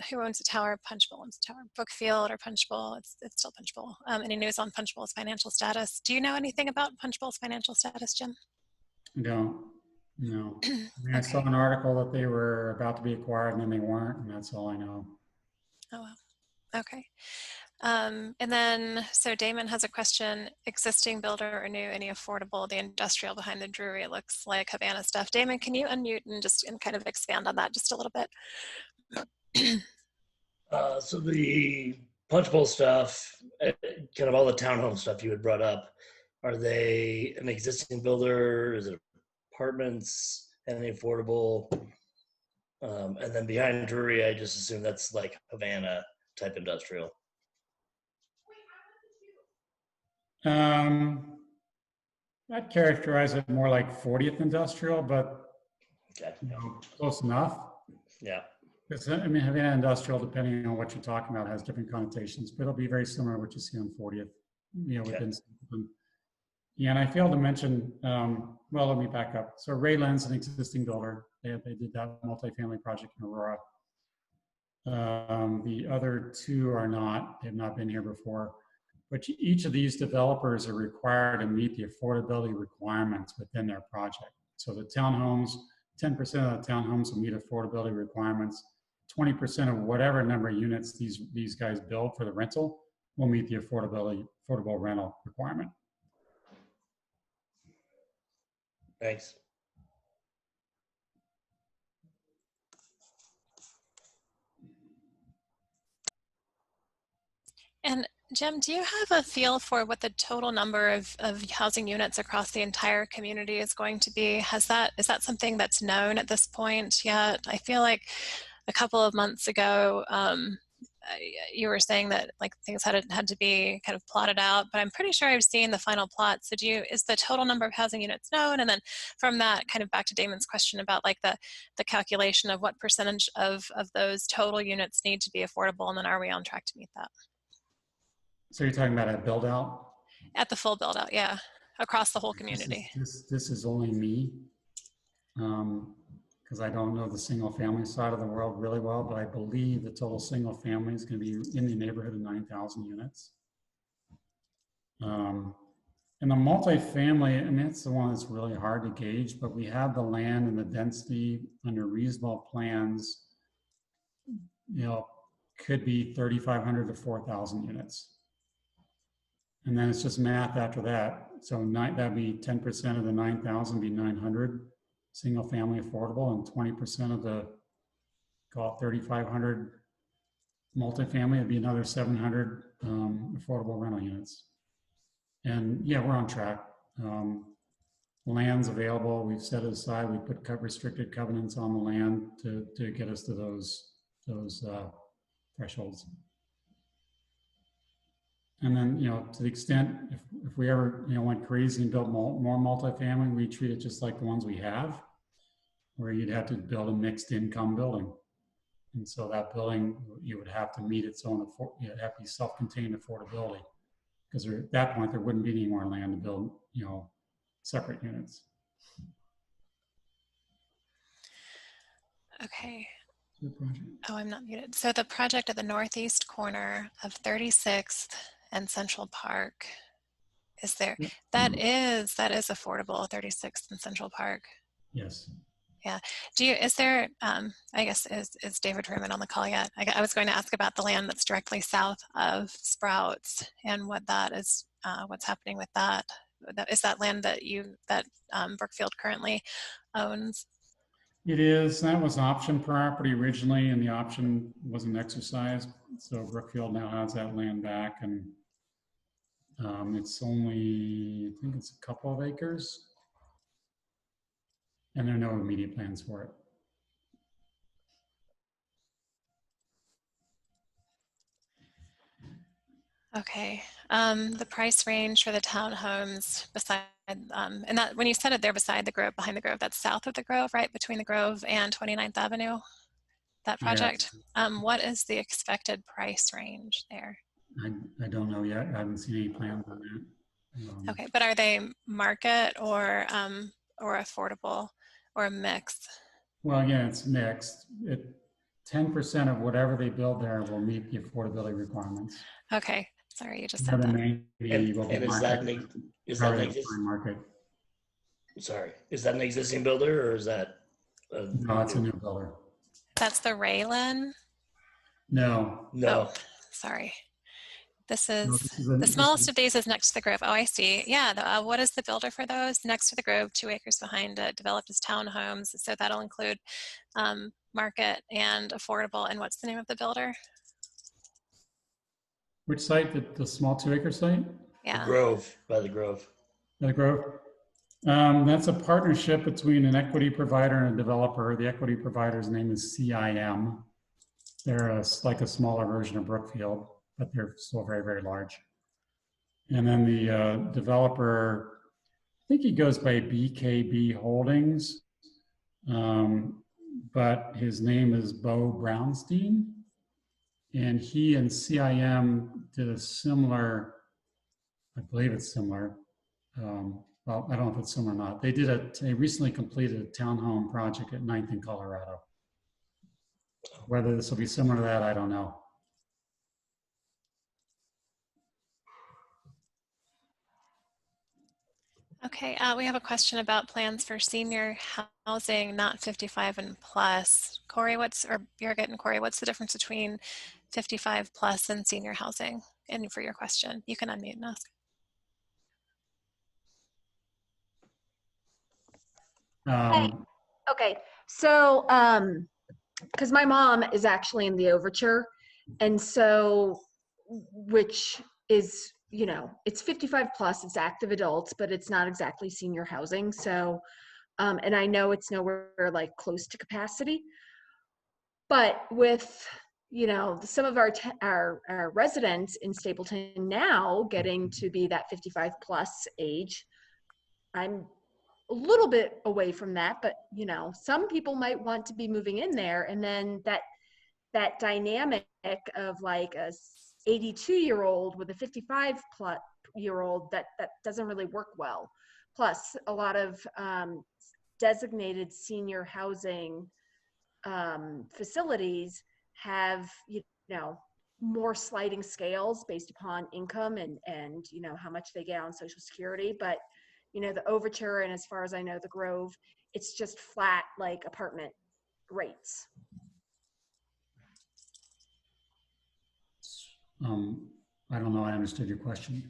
[SPEAKER 1] Who owns the tower? Punchbowl owns the tower. Brookfield or Punchbowl? It's still Punchbowl. Any news on Punchbowl's financial status? Do you know anything about Punchbowl's financial status, Jim?
[SPEAKER 14] No.
[SPEAKER 1] Okay.
[SPEAKER 14] I saw an article that they were about to be acquired and then they weren't, and that's all I know.
[SPEAKER 1] Oh, wow. Okay. And then, so Damon has a question, existing builder or new, any affordable, the industrial behind the Drury, it looks like Havana stuff. Damon, can you unmute and kind of expand on that just a little bit?
[SPEAKER 2] So the Punchbowl stuff, kind of all the townhome stuff you had brought up, are they an existing builder? Is it apartments, any affordable? And then behind Drury, I just assume that's like Havana type industrial.
[SPEAKER 14] I'd characterize it more like 40th industrial, but
[SPEAKER 2] okay.
[SPEAKER 14] Close enough.
[SPEAKER 2] Yeah.
[SPEAKER 14] Havana industrial, depending on what you're talking about, has different connotations, but it'll be very similar to what you see on 40th, within Stapleton. Yeah, and I failed to mention, well, let me back up. So Rayland's an existing builder. They did that multifamily project in Aurora. The other two are not. They've not been here before. But each of these developers are required to meet the affordability requirements within their project. So the townhomes, 10% of the townhomes will meet affordability requirements. 20% of whatever number of units these guys build for the rental will meet the affordable rental requirement.
[SPEAKER 2] Thanks.
[SPEAKER 1] And Jim, do you have a feel for what the total number of housing units across the entire community is going to be? Is that something that's known at this point yet? I feel like a couple of months ago, you were saying that like things had to be kind of plotted out, but I'm pretty sure I've seen the final plot. So is the total number of housing units known? And then from that, kind of back to Damon's question about like the calculation of what percentage of those total units need to be affordable, and then are we on track to meet that?
[SPEAKER 14] So you're talking about a build out?
[SPEAKER 1] At the full build out, yeah, across the whole community.
[SPEAKER 14] This is only me, because I don't know the single family side of the world really well, but I believe the total single family is going to be in the neighborhood of 9,000 units. And the multifamily, I mean, it's the one that's really hard to gauge, but we have the land and the density under reasonable plans, could be 3,500 to 4,000 units. And then it's just math after that. So that'd be 10% of the 9,000 be 900 single family affordable, and 20% of the, call it 3,500 multifamily, it'd be another 700 affordable rental units. And yeah, we're on track. Land's available. We've set it aside. We put restricted covenants on the land to get us to those thresholds. And then, to the extent if we ever went crazy and built more multifamily, we treat it just like the ones we have, where you'd have to build a mixed income building. And so that building, you would have to meet its own, it'd have to be self-contained affordability. Because at that point, there wouldn't be any more land to build, separate units.
[SPEAKER 1] Okay. Oh, I'm not muted. So the project at the northeast corner of 36th and Central Park, is there, that is affordable, 36th and Central Park?
[SPEAKER 14] Yes.
[SPEAKER 1] Yeah. Is there, I guess, is David Ruman on the call yet? I was going to ask about the land that's directly south of Sprouts and what that is, what's happening with that. Is that land that Brookfield currently owns?
[SPEAKER 14] It is. That was option property originally, and the option wasn't exercised. So Brookfield now has that land back, and it's only, I think it's a couple of acres. And there are no immediate plans for it.
[SPEAKER 1] Okay. The price range for the townhomes beside, and that when you said it there beside the Grove, behind the Grove, that's south of the Grove, right? Between the Grove and 29th Avenue, that project.
[SPEAKER 14] Yes.
[SPEAKER 1] What is the expected price range there?
[SPEAKER 14] I don't know yet. I haven't seen any plans on that.
[SPEAKER 1] Okay, but are they market or affordable or a mix?
[SPEAKER 14] Well, again, it's mixed. 10% of whatever they build there will meet the affordability requirements.
[SPEAKER 1] Okay, sorry, you just said that.
[SPEAKER 2] And is that an
[SPEAKER 14] market?
[SPEAKER 2] Sorry, is that an existing builder or is that?
[SPEAKER 14] No, it's a new builder.
[SPEAKER 1] That's the Raylan?
[SPEAKER 14] No.
[SPEAKER 1] Oh, sorry. This is the smallest of these is next to the Grove. Oh, I see. Yeah. What is the builder for those? Next to the Grove, 2 acres behind it, developed as townhomes. So that'll include market and affordable. And what's the name of the builder?
[SPEAKER 14] Which site? The small 2-acre site?
[SPEAKER 1] Yeah.
[SPEAKER 2] The Grove, by the Grove.
[SPEAKER 14] The Grove. That's a partnership between an equity provider and a developer. The equity provider's name is CIM. They're like a smaller version of Brookfield, but they're still very, very large. And then the developer, I think he goes by BKB Holdings, but his name is Bo Brownstein. And he and CIM did a similar, I believe it's similar. Well, I don't know if it's similar or not. They recently completed a townhome project at 9th in Colorado. Whether this will be similar to that, I don't know.
[SPEAKER 1] Okay, we have a question about plans for senior housing, not 55 and plus. Corey, Birgit and Corey, what's the difference between 55 plus and senior housing? And for your question, you can unmute and ask.
[SPEAKER 15] Hey. Okay, so because my mom is actually in the Overture, and so which is, it's 55 plus, it's active adults, but it's not exactly senior housing. So, and I know it's nowhere like close to capacity, but with, some of our residents in Stapleton now getting to be that 55 plus age, I'm a little bit away from that, but some people might want to be moving in there, and then that dynamic of like a 82-year-old with a 55-year-old that doesn't really work well. Plus, a lot of designated senior housing facilities have more sliding scales based upon income and you know how much they get on Social Security. But you know, the Overture and as far as I know, the Grove, it's just flat like apartment rates.
[SPEAKER 14] I don't know. I understood your question.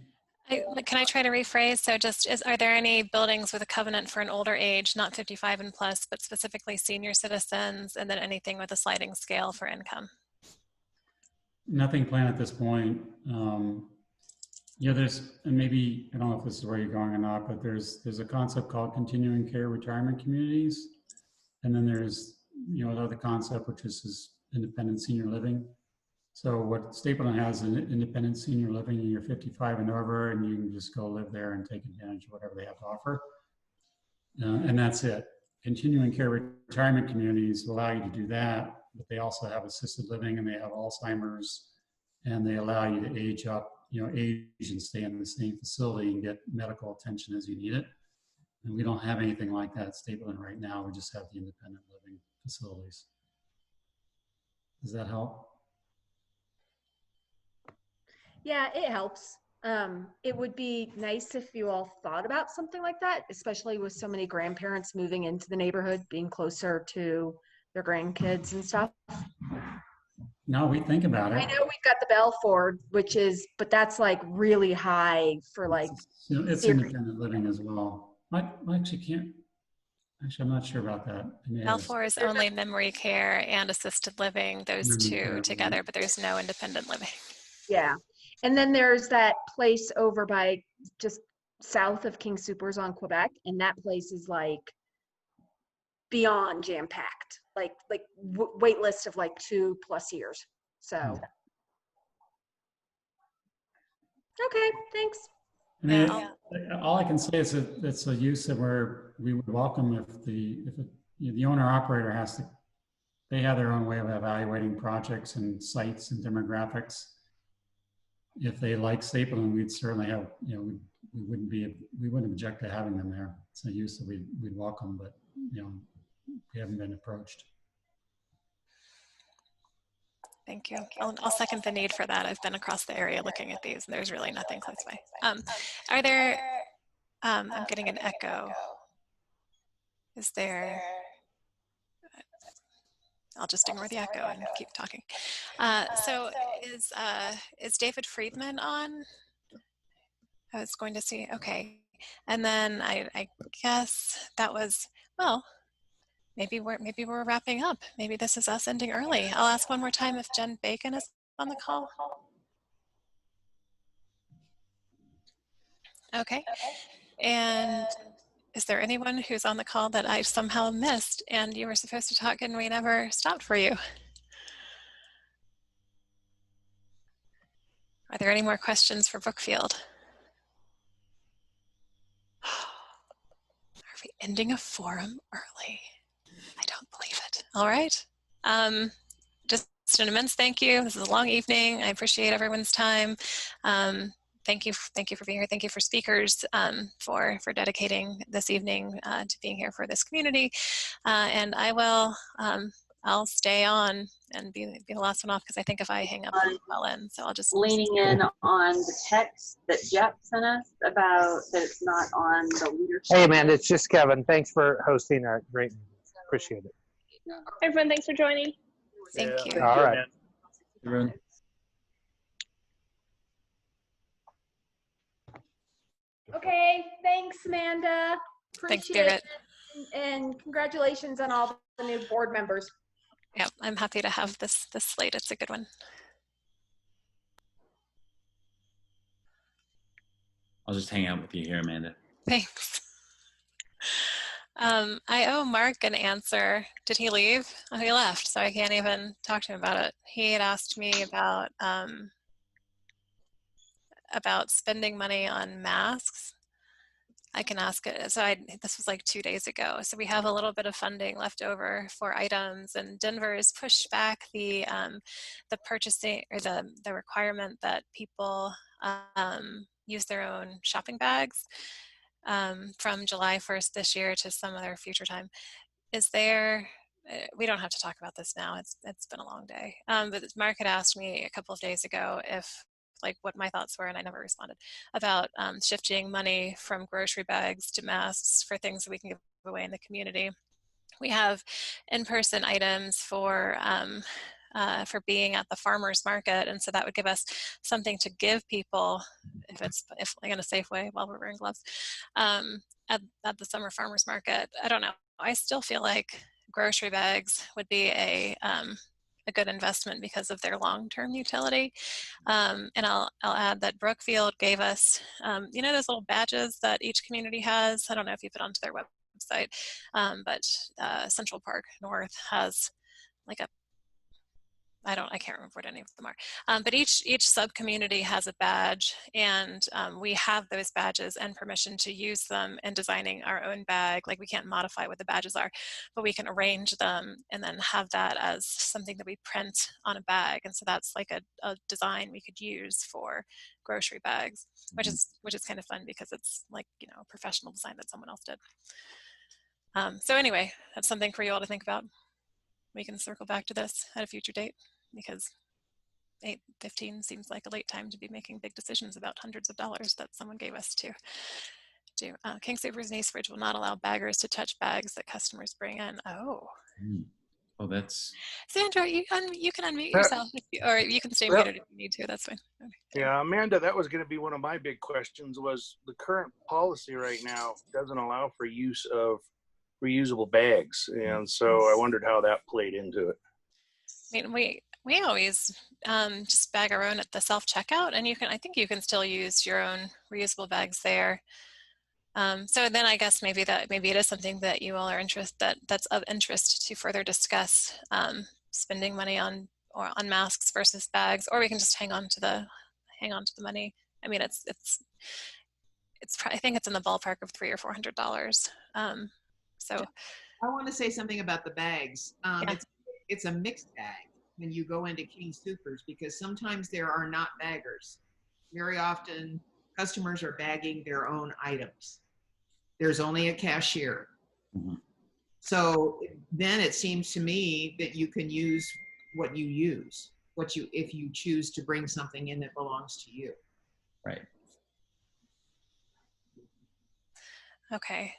[SPEAKER 1] Can I try to rephrase? So are there any buildings with a covenant for an older age, not 55 and plus, but specifically senior citizens, and then anything with a sliding scale for income?
[SPEAKER 14] Nothing planned at this point. Yeah, and maybe, I don't know if this is where you're going or not, but there's a concept called continuing care retirement communities. And then there's, you know, another concept, which is independent senior living. So what Stapleton has is independent senior living, and you're 55 and over, and you can just go live there and take advantage of whatever they have to offer. And that's it. Continuing care retirement communities allow you to do that, but they also have assisted living, and they have Alzheimer's, and they allow you to age up, you know, age and stay in the same facility and get medical attention as you need it. And we don't have anything like that at Stapleton right now. We just have the independent living facilities. Does that help?
[SPEAKER 15] Yeah, it helps. It would be nice if you all thought about something like that, especially with so many grandparents moving into the neighborhood, being closer to their grandkids and stuff.
[SPEAKER 14] No, we think about it.
[SPEAKER 15] I know we've got the Belford, but that's like really high for like.
[SPEAKER 14] You know, it's independent living as well. I actually can't. Actually, I'm not sure about that.
[SPEAKER 1] Balfour is only memory care and assisted living, those two together, but there's no independent living.
[SPEAKER 15] Yeah. And then there's that place over by just south of King Soopers on Quebec. And that place is like beyond jam-packed, like wait list of like 2+ years. So. Okay, thanks.
[SPEAKER 14] I mean, all I can say is that it's a use that we would welcome if the owner operator they have their own way of evaluating projects and sites and demographics. If they like Stapleton, we'd certainly have, you know, we wouldn't object to having them there. It's a use that we'd welcome, but you know, we haven't been approached.
[SPEAKER 1] Thank you. I'll second the need for that. I've been across the area looking at these, and there's really nothing close by. Are there, I'm getting an echo. Is there, I'll just ignore the echo and keep talking. So is David Friedman on? I was going to see, okay. And then I guess that was, well, maybe we're wrapping up. Maybe this is us ending early. I'll ask one more time if Jen Bacon is on the call. Okay. And is there anyone who's on the call that I somehow missed and you were supposed to talk and we never stopped for you? Are there any more questions for Brookfield? Are we ending a forum early? I don't believe it. All right. Just an immense thank you. This is a long evening. I appreciate everyone's time. Thank you for being here. Thank you for speakers for dedicating this evening to being here for this community. And I'll stay on and be the last one off because I think if I hang up, I'll end. So I'll just
[SPEAKER 16] leaning in on the text that Jeff sent us about that it's not on the leadership.
[SPEAKER 5] Hey, Amanda, it's just Kevin. Thanks for hosting a great meeting. Appreciate it.
[SPEAKER 17] Everyone, thanks for joining.
[SPEAKER 1] Thank you.
[SPEAKER 5] All right.
[SPEAKER 3] Everyone.
[SPEAKER 15] Okay, thanks, Amanda.
[SPEAKER 1] Thanks,
[SPEAKER 15] Appreciate
[SPEAKER 1] Garrett.
[SPEAKER 15] it. And congratulations on all the new board members.
[SPEAKER 1] Yeah, I'm happy to have this slate. It's a good one.
[SPEAKER 3] I'll just hang out with you here, Amanda.
[SPEAKER 1] Thanks. I owe Mark an answer. Did he leave? Oh, he left, so I can't even talk to him about it. He had asked me about spending money on masks. I can ask it. So this was like 2 days ago. So we have a little bit of funding left over for items, and Denver has pushed back the purchasing or the requirement that people use their own shopping bags from July 1st this year to some other future time. Is there we don't have to talk about this now. It's been a long day. But Mark had asked me a couple of days ago if like what my thoughts were, and I never responded, about shifting money from grocery bags to masks for things that we can give away in the community. We have in-person items for being at the farmers market, and so that would give us something to give people if like in a safe way while we're wearing gloves at the summer farmers market. I don't know. I still feel like grocery bags would be a good investment because of their long-term utility. And I'll add that Brookfield gave us, you know, those little badges that each community has. I don't know if you put onto their website, but Central Park North has like a, I can't remember what any of them are, but each sub-community has a badge, and we have those badges and permission to use them in designing our own bag. Like we can't modify what the badges are, but we can arrange them and then have that as something that we print on a bag. And so that's like a design we could use for grocery bags, which is kind of fun because it's like, you know, a professional design that someone else did. So anyway, that's something for you all to think about. We can circle back to this at a future date, because 8:15 seems like a late time to be making big decisions about hundreds of dollars that someone gave us to do. King Soopers and Eastridge will not allow baggers to touch bags that customers bring in. Oh.
[SPEAKER 3] Well, that's...
[SPEAKER 1] Sandra, you can unmute yourself, or you can stay muted if you need to. That's fine. Okay.
[SPEAKER 18] Yeah, Amanda, that was going to be one of my big questions. Was the current policy right now doesn't allow for use of reusable bags, and so I wondered how that played into it.
[SPEAKER 1] I mean, we always just bag our own at the self-checkout, and I think you can still use your own reusable bags there. So then I guess maybe it is something that you all are that's of interest to further discuss, spending money on masks versus bags, or we can just hang on to the money. I mean, it's I think it's in the ballpark of $300 or $400. So
[SPEAKER 19] I want to say something about the bags. It's a mixed bag when you go into King Soopers, because sometimes there are not baggers. Very often customers are bagging their own items. There's only a cashier. So then it seems to me that you can use what you use, if you choose to bring something in that belongs to you.
[SPEAKER 3] Right.
[SPEAKER 1] Okay.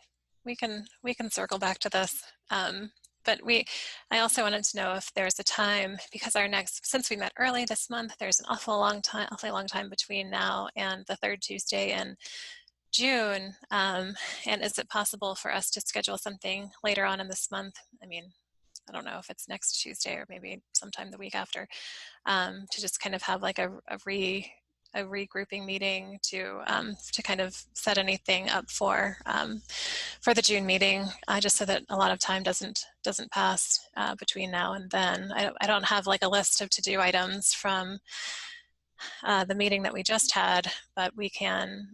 [SPEAKER 1] We can circle back to this, but I also wanted to know if there's a time, because since we met early this month, there's an awfully long time between now and the third Tuesday in June, and is it possible for us to schedule something later on in this month? I mean, I don't know if it's next Tuesday or maybe sometime the week after, to just kind of have like a regrouping meeting to kind of set anything up for the June meeting, just so that a lot of time doesn't pass between now and then. I don't have like a list of to-do items from the meeting that we just had, but we can,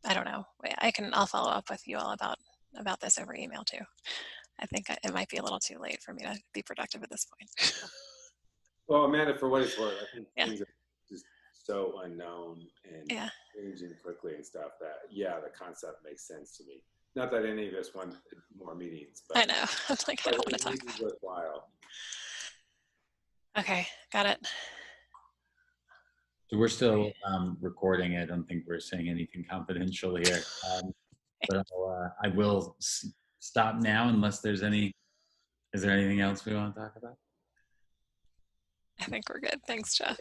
[SPEAKER 1] I don't know, I'll follow up with you all about this over email too. I think it might be a little too late for me to be productive at this point.
[SPEAKER 11] Well, Amanda, for what it's worth, I think things are just so unknown and changing quickly and stuff that, the concept makes sense to me. Not that any of us want more meetings, but
[SPEAKER 1] I know. I'm like, I don't want to talk about it.
[SPEAKER 11] Worthwhile.
[SPEAKER 1] Okay, got it.
[SPEAKER 3] So we're still recording. I don't think we're saying anything confidential here. But I will stop now unless is there anything else we want to talk about?
[SPEAKER 1] I think we're good. Thanks, Jeff.